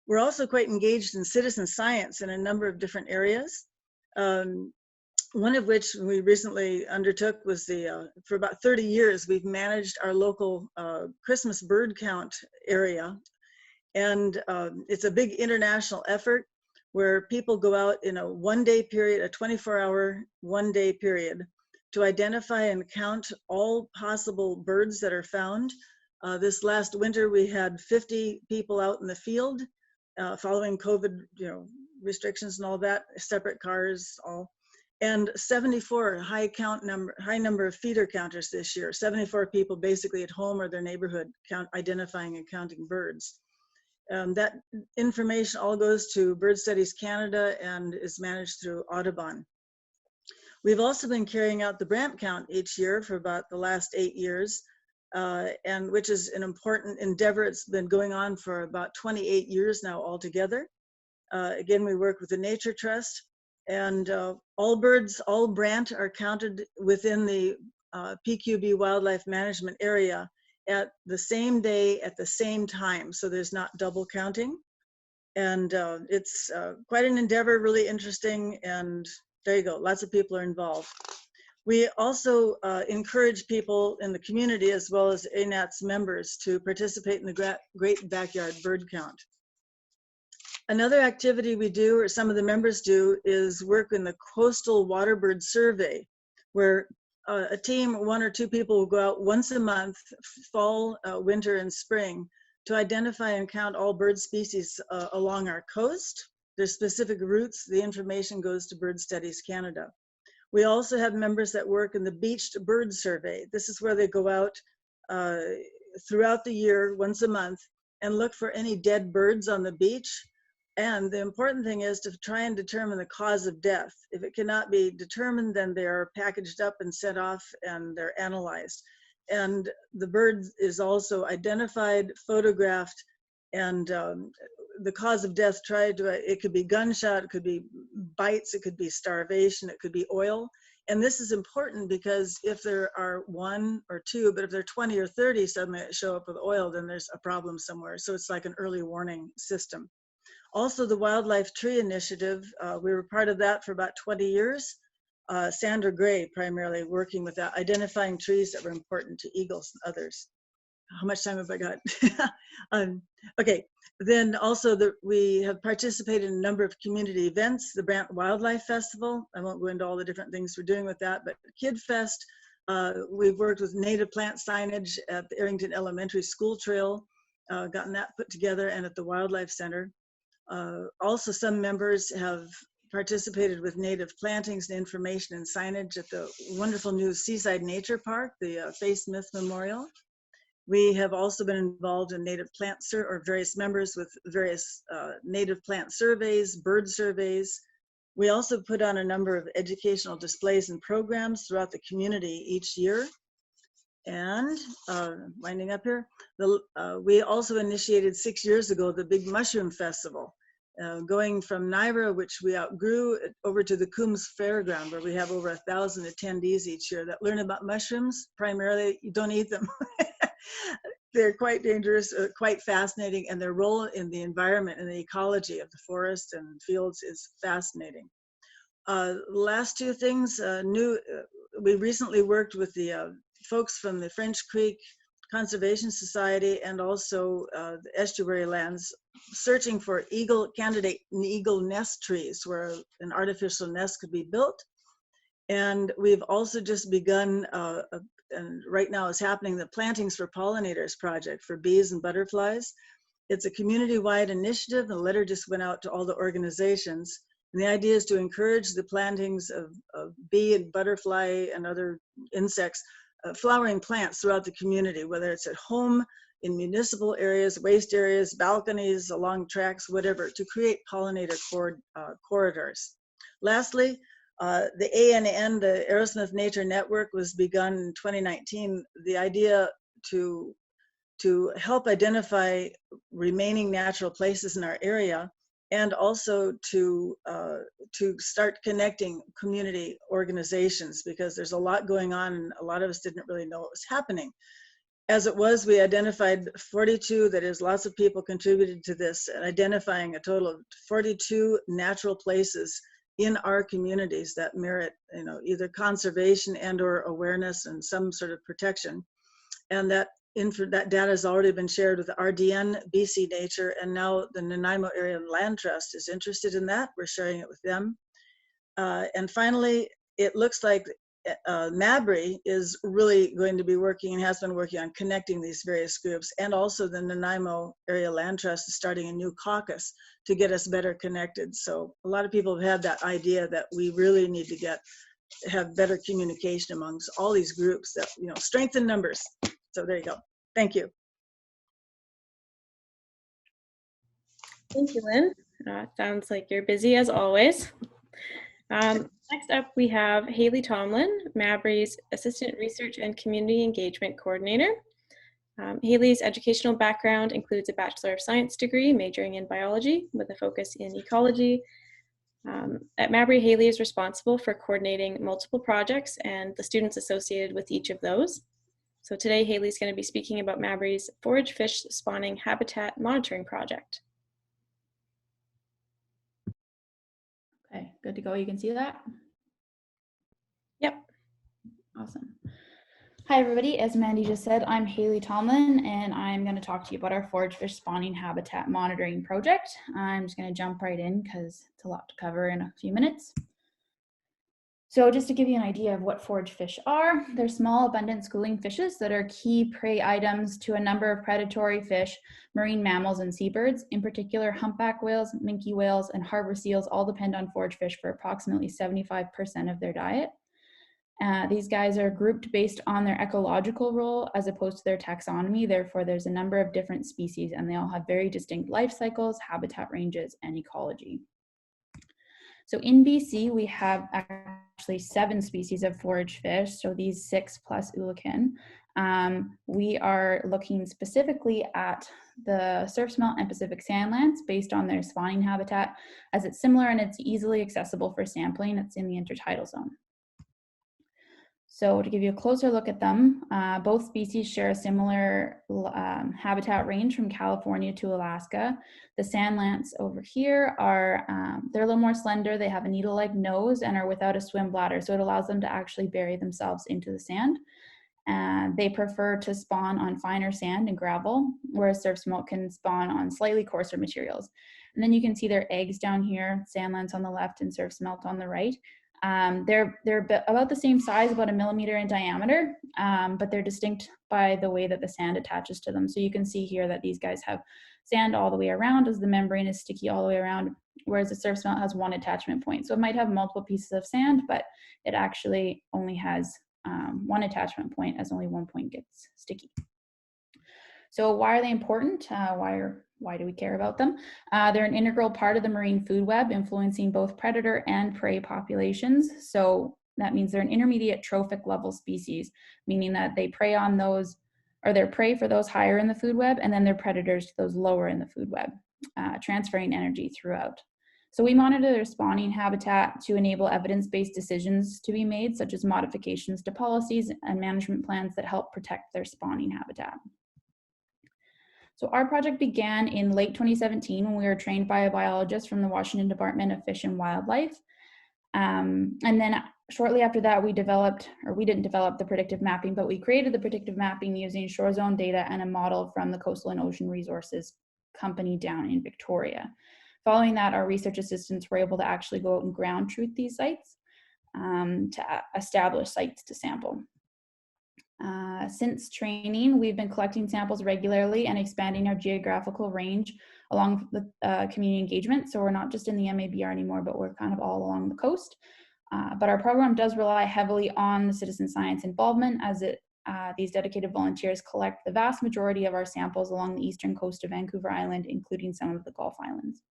We're also quite engaged in citizen science in a number of different areas. One of which we recently undertook was for about 30 years, we've managed our local Christmas bird count area. And it's a big international effort where people go out in a one-day period, a 24-hour, one-day period, to identify and count all possible birds that are found. This last winter, we had 50 people out in the field following COVID, restrictions and all that, separate cars, all. And 74 high number of feeder counters this year. 74 people basically at home or their neighborhood identifying and counting birds. That information all goes to Bird Studies Canada and is managed through Audubon. We've also been carrying out the Brant count each year for about the last 8 years, and which is an important endeavor. It's been going on for about 28 years now altogether. Again, we work with the Nature Trust. And all birds, all Brant are counted within the PQB wildlife management area at the same day, at the same time. So there's not double counting. And it's quite an endeavor, really interesting. And there you go, lots of people are involved. We also encourage people in the community as well as ANAT's members to participate in the Great Backyard Bird Count. Another activity we do, or some of the members do, is work in the Coastal Waterbird Survey, where a team, 1 or 2 people will go out once a month, fall, winter, and spring, to identify and count all bird species along our coast. There's specific routes. The information goes to Bird Studies Canada. We also have members that work in the Beached Bird Survey. This is where they go out throughout the year, once a month, and look for any dead birds on the beach. And the important thing is to try and determine the cause of death. If it cannot be determined, then they are packaged up and sent off and they're analyzed. And the bird is also identified, photographed, and the cause of death it could be gunshot, it could be bites, it could be starvation, it could be oil. And this is important because if there are 1 or 2, but if there are 20 or 30 suddenly that show up with oil, then there's a problem somewhere. So it's like an early warning system. Also, the Wildlife Tree Initiative, we were part of that for about 20 years. Sandra Gray primarily working with that, identifying trees that were important to eagles and others. How much time have I got? Okay, then also we have participated in a number of community events, the Brant Wildlife Festival. I won't go into all the different things we're doing with that, but Kid Fest, we've worked with native plant signage at the Arrington Elementary School Trail, gotten that put together, and at the Wildlife Center. Also, some members have participated with native plantings and information and signage at the wonderful new Seaside Nature Park, the Faye Smith Memorial. We have also been involved in native plant or various members with various native plant surveys, bird surveys. We also put on a number of educational displays and programs throughout the community each year. And winding up here, we also initiated 6 years ago the Big Mushroom Festival, going from Naira, which we outgrew, over to the Coombs Fairground, where we have over 1,000 attendees each year that learn about mushrooms. Primarily, you don't eat them. They're quite dangerous, quite fascinating, and their role in the environment and the ecology of the forest and fields is fascinating. Last 2 things, we recently worked with the folks from the French Creek Conservation Society and also the estuary lands, searching for candidate eagle nest trees where an artificial nest could be built. And we've also just begun, and right now is happening, the Plantings for Pollinators project for bees and butterflies. It's a community-wide initiative. The letter just went out to all the organizations. And the idea is to encourage the plantings of bee and butterfly and other insects, flowering plants throughout the community, whether it's at home, in municipal areas, waste areas, balconies, along tracks, whatever, to create pollinator corridors. Lastly, the ANN, the Aerosmith Nature Network, was begun in 2019. The idea to help identify remaining natural places in our area, and also to start connecting community organizations, because there's a lot going on and a lot of us didn't really know what was happening. As it was, we identified 42, that is, lots of people contributed to this, identifying a total of 42 natural places in our communities that merit, either conservation and or awareness and some sort of protection. And that data has already been shared with RDN, BC Nature, and now the Nanaimo Area Land Trust is interested in that. We're sharing it with them. And finally, it looks like Mabry is really going to be working and has been working on connecting these various groups, and also the Nanaimo Area Land Trust is starting a new caucus to get us better connected. So a lot of people have had that idea that we really need to have better communication amongst all these groups, that, strength in numbers. So there you go. Thank you. Thank you, Lynn. Sounds like you're busy as always. Next up, we have Haley Tomlin, Mabry's Assistant Research and Community Engagement Coordinator. Haley's educational background includes a Bachelor of Science degree majoring in biology with a focus in ecology. At Mabry, Haley is responsible for coordinating multiple projects and the students associated with each of those. So today, Haley's going to be speaking about Mabry's Forage Fish Spawning Habitat Monitoring Project. Okay, good to go. You can see that? Yep. Awesome. Hi, everybody. As Mandy just said, I'm Haley Tomlin, and I'm going to talk to you about our Forage Fish Spawning Habitat Monitoring Project. I'm just going to jump right in because it's a lot to cover in a few minutes. So just to give you an idea of what forage fish are, they're small, abundant schooling fishes that are key prey items to a number of predatory fish, marine mammals, and seabirds. In particular, humpback whales, minke whales, and harbor seals all depend on forage fish for approximately 75% of their diet. These guys are grouped based on their ecological role as opposed to their taxonomy. Therefore, there's a number of different species, and they all have very distinct life cycles, habitat ranges, and ecology. So in BC, we have actually 7 species of forage fish, so these 6 plus Ulican. We are looking specifically at the surf smelt and Pacific sandlance based on their spawning habitat, as it's similar and it's easily accessible for sampling. It's in the intertidal zone. So to give you a closer look at them, both species share a similar habitat range from California to Alaska. The sandlance over here are, they're a little more slender, they have a needle-like nose and are without a swim bladder, so it allows them to actually bury themselves into the sand. They prefer to spawn on finer sand and gravel, whereas surf smelt can spawn on slightly coarser materials. And then you can see their eggs down here, sandlance on the left and surf smelt on the right. They're about the same size, about 1 millimeter in diameter, but they're distinct by the way that the sand attaches to them. So you can see here that these guys have sand all the way around, as the membrane is sticky all the way around, whereas the surf smelt has 1 attachment point. So it might have multiple pieces of sand, but it actually only has 1 attachment point, as only 1 point gets sticky. So why are they important? Why do we care about them? They're an integral part of the marine food web, influencing both predator and prey populations. So that means they're an intermediate trophic level species, meaning that they prey on those, or they're prey for those higher in the food web, and then they're predators to those lower in the food web, transferring energy throughout. So we monitor their spawning habitat to enable evidence-based decisions to be made, such as modifications to policies and management plans that help protect their spawning habitat. So our project began in late 2017 when we were trained by a biologist from the Washington Department of Fish and Wildlife. And then shortly after that, we didn't develop the predictive mapping, but we created the predictive mapping using shore zone data and a model from the Coastal and Ocean Resources Company down in Victoria. Following that, our research assistants were able to actually go out and ground truth these sites to establish sites to sample. Since training, we've been collecting samples regularly and expanding our geographical range along with community engagement. So we're not just in the MABR anymore, but we're kind of all along the coast. But our program does rely heavily on the citizen science involvement, as these dedicated volunteers collect the vast majority of our samples along the eastern coast of Vancouver Island, including some of the Gulf Islands.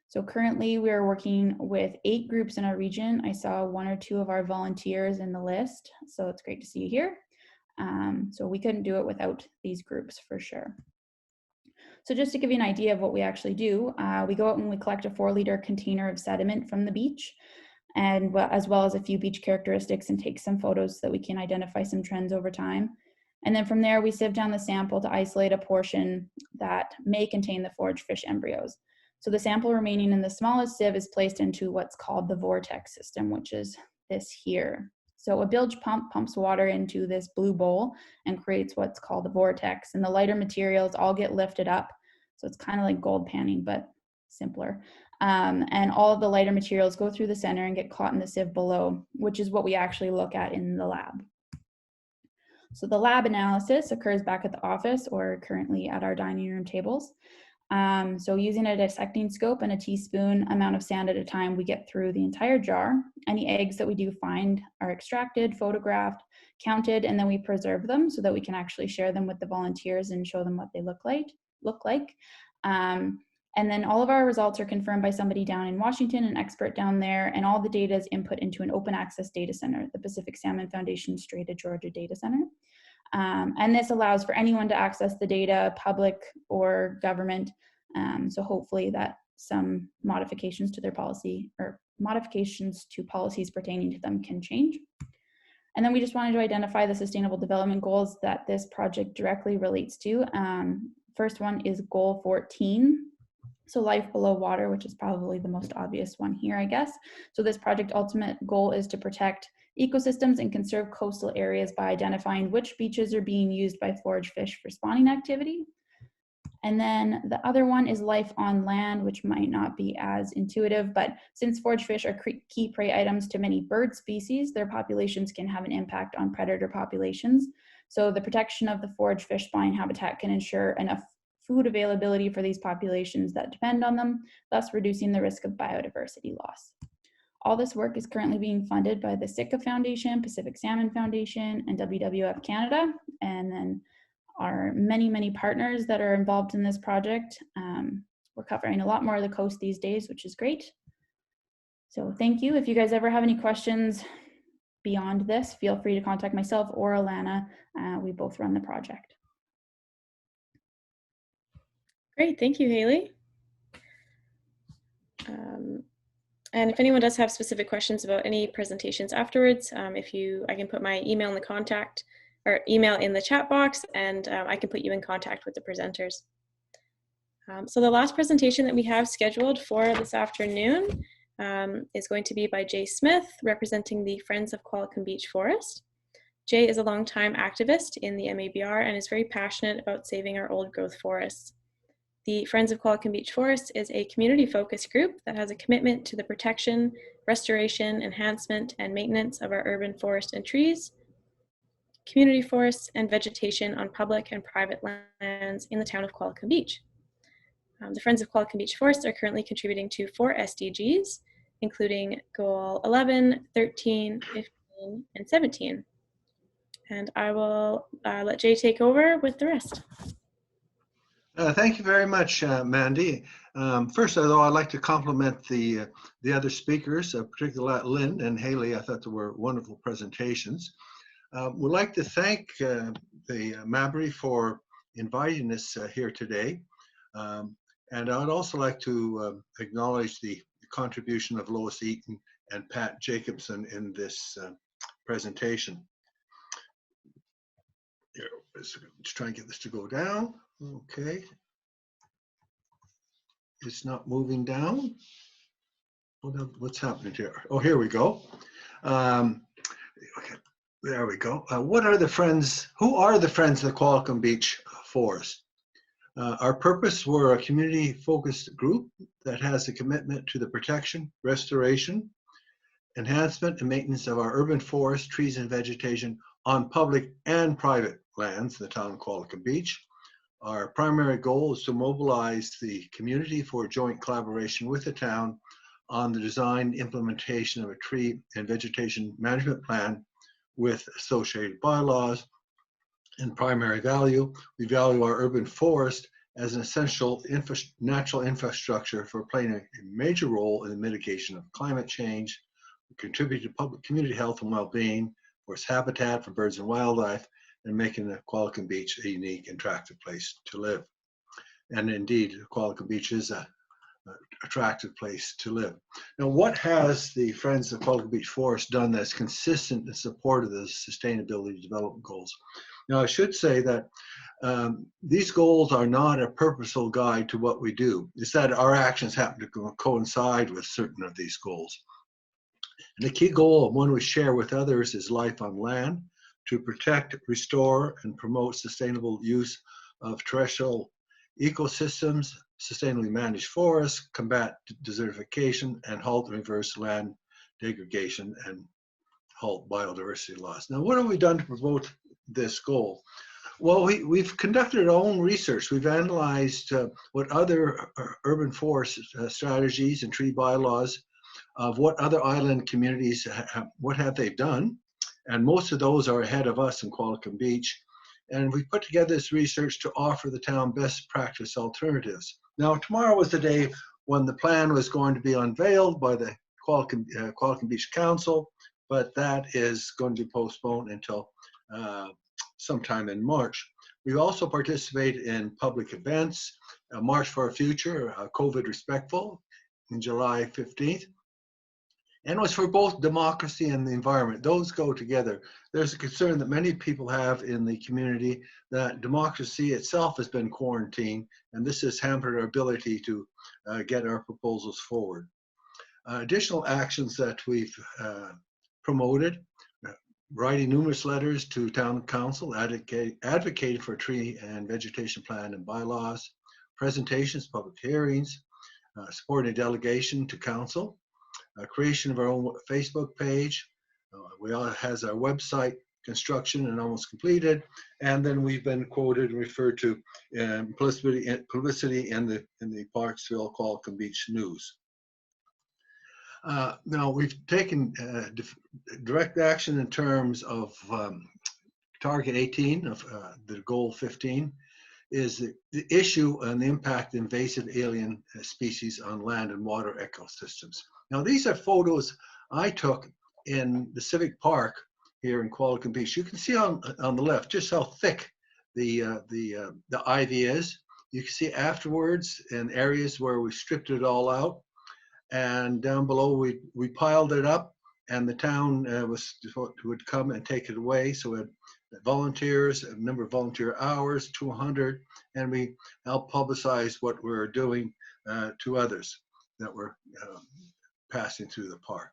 So currently we are working with 8 groups in our region. I saw 1 or 2 of our volunteers in the list, so it's great to see you here. So we couldn't do it without these groups for sure. So just to give you an idea of what we actually do, we go out and we collect a 4-liter container of sediment from the beach, and as well as a few beach characteristics, and take some photos so that we can identify some trends over time. And then from there, we sieve down the sample to isolate a portion that may contain the forage fish embryos. So the sample remaining in the smallest sieve is placed into what's called the Vortex System, which is this here. So a bilge pump pumps water into this blue bowl and creates what's called a vortex, and the lighter materials all get lifted up. So it's kind of like gold panning, but simpler. And all of the lighter materials go through the center and get caught in the sieve below, which is what we actually look at in the lab. So the lab analysis occurs back at the office or currently at our dining room tables. So using a dissecting scope and a teaspoon amount of sand at a time, we get through the entire jar. Any eggs that we do find are extracted, photographed, counted, and then we preserve them so that we can actually share them with the volunteers and show them what they look like. And then all of our results are confirmed by somebody down in Washington, an expert down there, and all the data is input into an open access data center, the Pacific Salmon Foundation Strait of Georgia Data Center. And this allows for anyone to access the data, public or government. So hopefully that some modifications to their policy or modifications to policies pertaining to them can change. And then we just wanted to identify the sustainable development goals that this project directly relates to. First one is goal 14. So life below water, which is probably the most obvious one here, I guess. So this project ultimate goal is to protect ecosystems and conserve coastal areas by identifying which beaches are being used by forage fish for spawning activity. And then the other one is life on land, which might not be as intuitive, but since forage fish are key prey items to many bird species, their populations can have an impact on predator populations. So the protection of the forage fish spine habitat can ensure enough food availability for these populations that depend on them, thus reducing the risk of biodiversity loss. All this work is currently being funded by the Sitka Foundation, Pacific Salmon Foundation, and WWF Canada, and then our many partners that are involved in this project. We're covering a lot more of the coast these days, which is great. So thank you. If you guys ever have any questions beyond this, feel free to contact myself or Alana. We both run the project. Great, thank you, Haley. And if anyone does have specific questions about any presentations afterwards, I can put my email in the contact or email in the chat box, and I can put you in contact with the presenters. So the last presentation that we have scheduled for this afternoon is going to be by Jay Smith, representing the Friends of Qualicum Beach Forest. Jay is a longtime activist in the MABR and is very passionate about saving our old growth forests. The Friends of Qualicum Beach Forest is a community-focused group that has a commitment to the protection, restoration, enhancement, and maintenance of our urban forest and trees, community forests, and vegetation on public and private lands in the town of Qualicum Beach. The Friends of Qualicum Beach Forest are currently contributing to 4 SDGs, including Goal 11, 13, 15, and 17. And I will let Jay take over with the rest. Thank you very much, Mandy. First, though, I'd like to compliment the other speakers, particularly Lynn and Haley. I thought they were wonderful presentations. We'd like to thank the Mabry for inviting us here today. And I would also like to acknowledge the contribution of Lois Eaton and Pat Jacobson in this presentation. Here, let's try and get this to go down. Okay. It's not moving down. What's happening here? Oh, here we go. Okay, there we go. What are the friends? Who are the Friends of the Qualicum Beach Forest? Our purpose, we're a community-focused group that has a commitment to the protection, restoration, enhancement, and maintenance of our urban forest, trees, and vegetation on public and private lands in the town of Qualicum Beach. Our primary goal is to mobilize the community for joint collaboration with the town on the design and implementation of a tree and vegetation management plan with associated bylaws. In primary value, we value our urban forest as an essential natural infrastructure for playing a major role in the mitigation of climate change, contribute to public community health and well-being, for its habitat for birds and wildlife, and making the Qualicum Beach a unique and attractive place to live. And indeed, Qualicum Beach is an attractive place to live. Now, what has the Friends of Qualicum Beach Forest done that's consistent in support of the Sustainability Development Goals? Now, I should say that these goals are not a purposeful guide to what we do. It's that our actions happen to coincide with certain of these goals. And the key goal, one we share with others, is life on land, to protect, restore, and promote sustainable use of terrestrial ecosystems, sustainably manage forests, combat desertification, and halt and reverse land degradation and halt biodiversity loss. Now, what have we done to promote this goal? Well, we've conducted our own research. We've analyzed what other urban forest strategies and tree bylaws of what other island communities, what have they done? And most of those are ahead of us in Qualicum Beach. And we put together this research to offer the town best practice alternatives. Now, tomorrow was the day when the plan was going to be unveiled by the Qualicum Beach Council, but that is going to be postponed until sometime in March. We've also participated in public events, March for Our Future, COVID Respectful, in July 15th. And it was for both democracy and the environment. Those go together. There's a concern that many people have in the community that democracy itself has been quarantined, and this has hampered our ability to get our proposals forward. Additional actions that we've promoted, writing numerous letters to town council advocating for a tree and vegetation plan and bylaws, presentations, public hearings, supporting a delegation to council, creation of our own Facebook page. We all has our website construction and almost completed, and then we've been quoted and referred to publicity in the Parksville Qualicum Beach News. Now we've taken direct action in terms of target 18 of the goal 15 is the issue and the impact of invasive alien species on land and water ecosystems. Now these are photos I took in the Civic Park here in Qualicum Beach. You can see on the left just how thick the ivy is. You can see afterwards in areas where we stripped it all out, and down below we piled it up, and the town would come and take it away. So we had volunteers, a number of volunteer hours, 200, and we helped publicize what we're doing to others that were passing through the park.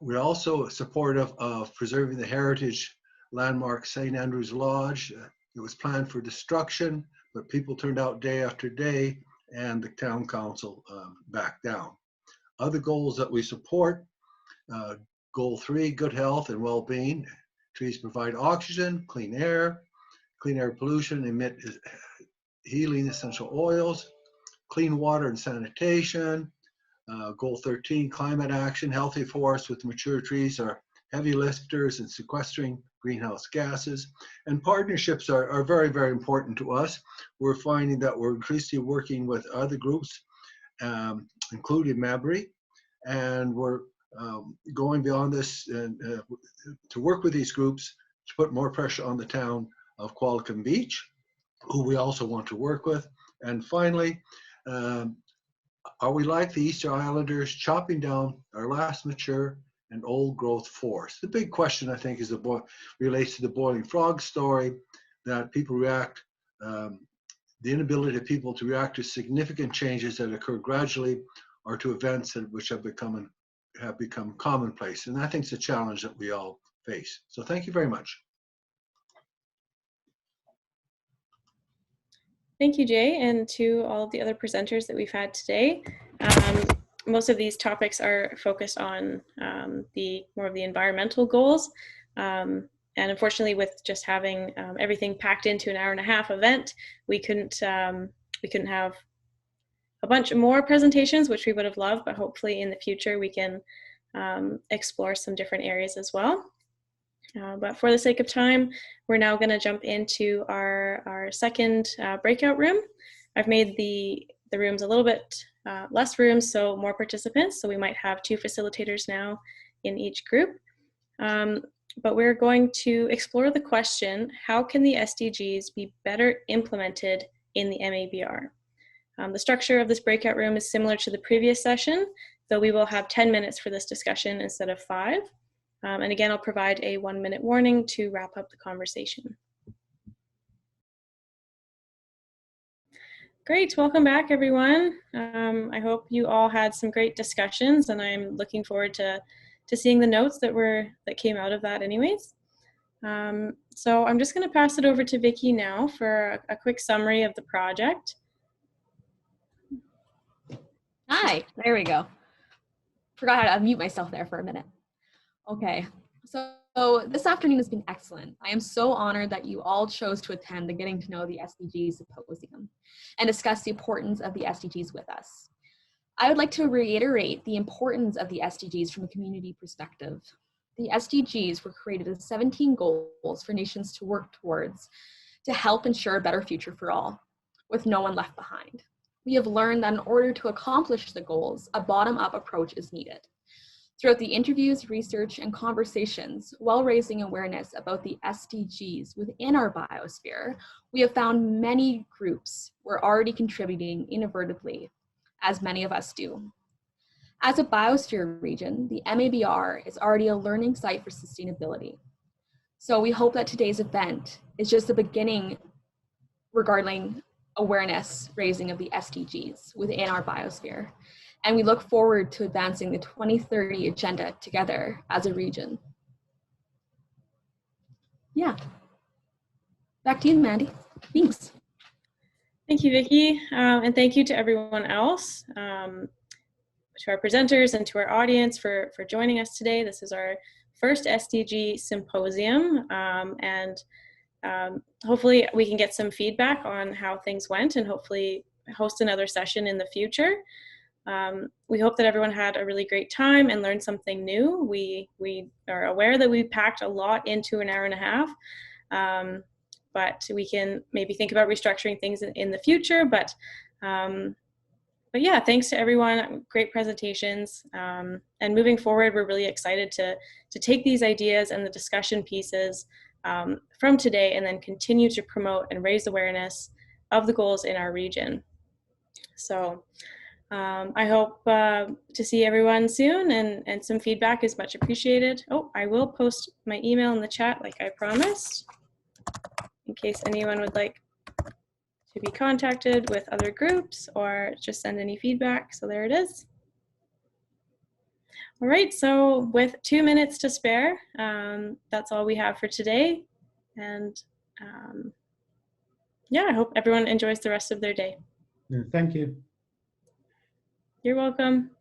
We're also supportive of preserving the heritage landmark St. Andrew's Lodge. It was planned for destruction, but people turned out day after day, and the town council backed down. Other goals that we support, goal 3, good health and well-being. Trees provide oxygen, clean air pollution, emit healing essential oils, clean water and sanitation. Goal 13, climate action. Healthy forests with mature trees are heavy lifters in sequestering greenhouse gases. And partnerships are very, very important to us. We're finding that we're increasingly working with other groups, including Mabry, and we're going beyond this and to work with these groups to put more pressure on the town of Qualicum Beach, who we also want to work with. And finally, are we like the Easter Islanders chopping down our last mature and old growth forest? The big question, I think, relates to the boiling frog story, that people react, the inability of people to react to significant changes that occur gradually or to events which have become commonplace. And I think it's a challenge that we all face. So thank you very much. Thank you, Jay, and to all of the other presenters that we've had today. Most of these topics are focused on more of the environmental goals. And unfortunately, with just having everything packed into an hour-and-a-half event, we couldn't have a bunch more presentations, which we would have loved, but hopefully in the future we can explore some different areas as well. But for the sake of time, we're now going to jump into our second breakout room. I've made the rooms a little bit less rooms, so more participants. So we might have 2 facilitators now in each group. But we're going to explore the question, how can the SDGs be better implemented in the MABR? The structure of this breakout room is similar to the previous session, though we will have 10 minutes for this discussion instead of 5. And again, I'll provide a 1-minute warning to wrap up the conversation. Great, welcome back everyone. I hope you all had some great discussions, and I'm looking forward to seeing the notes that came out of that anyways. So I'm just going to pass it over to Vicky now for a quick summary of the project. Hi, there we go. Forgot how to unmute myself there for a minute. Okay, so this afternoon has been excellent. I am so honored that you all chose to attend the Getting to Know the SDGs Symposium and discuss the importance of the SDGs with us. I would like to reiterate the importance of the SDGs from a community perspective. The SDGs were created as 17 goals for nations to work towards to help ensure a better future for all, with no one left behind. We have learned that in order to accomplish the goals, a bottom-up approach is needed. Throughout the interviews, research, and conversations, while raising awareness about the SDGs within our biosphere, we have found many groups were already contributing inadvertently, as many of us do. As a biosphere region, the MABR is already a learning site for sustainability. So we hope that today's event is just the beginning regarding awareness raising of the SDGs within our biosphere. And we look forward to advancing the 2030 agenda together as a region. Yeah. Back to you, Mandy. Thanks. Thank you, Vicki, and thank you to everyone else, to our presenters and to our audience for joining us today. This is our first SDG Symposium, and hopefully we can get some feedback on how things went and hopefully host another session in the future. We hope that everyone had a really great time and learned something new. We are aware that we packed a lot into an hour and a half, but we can maybe think about restructuring things in the future. But yeah, thanks to everyone, great presentations. And moving forward, we're really excited to take these ideas and the discussion pieces from today and then continue to promote and raise awareness of the goals in our region. So I hope to see everyone soon, and some feedback is much appreciated. Oh, I will post my email in the chat like I promised, in case anyone would like to be contacted with other groups or just send any feedback. So there it is. All right, so with 2 minutes to spare, that's all we have for today. And yeah, I hope everyone enjoys the rest of their day. Yeah, thank you. You're welcome.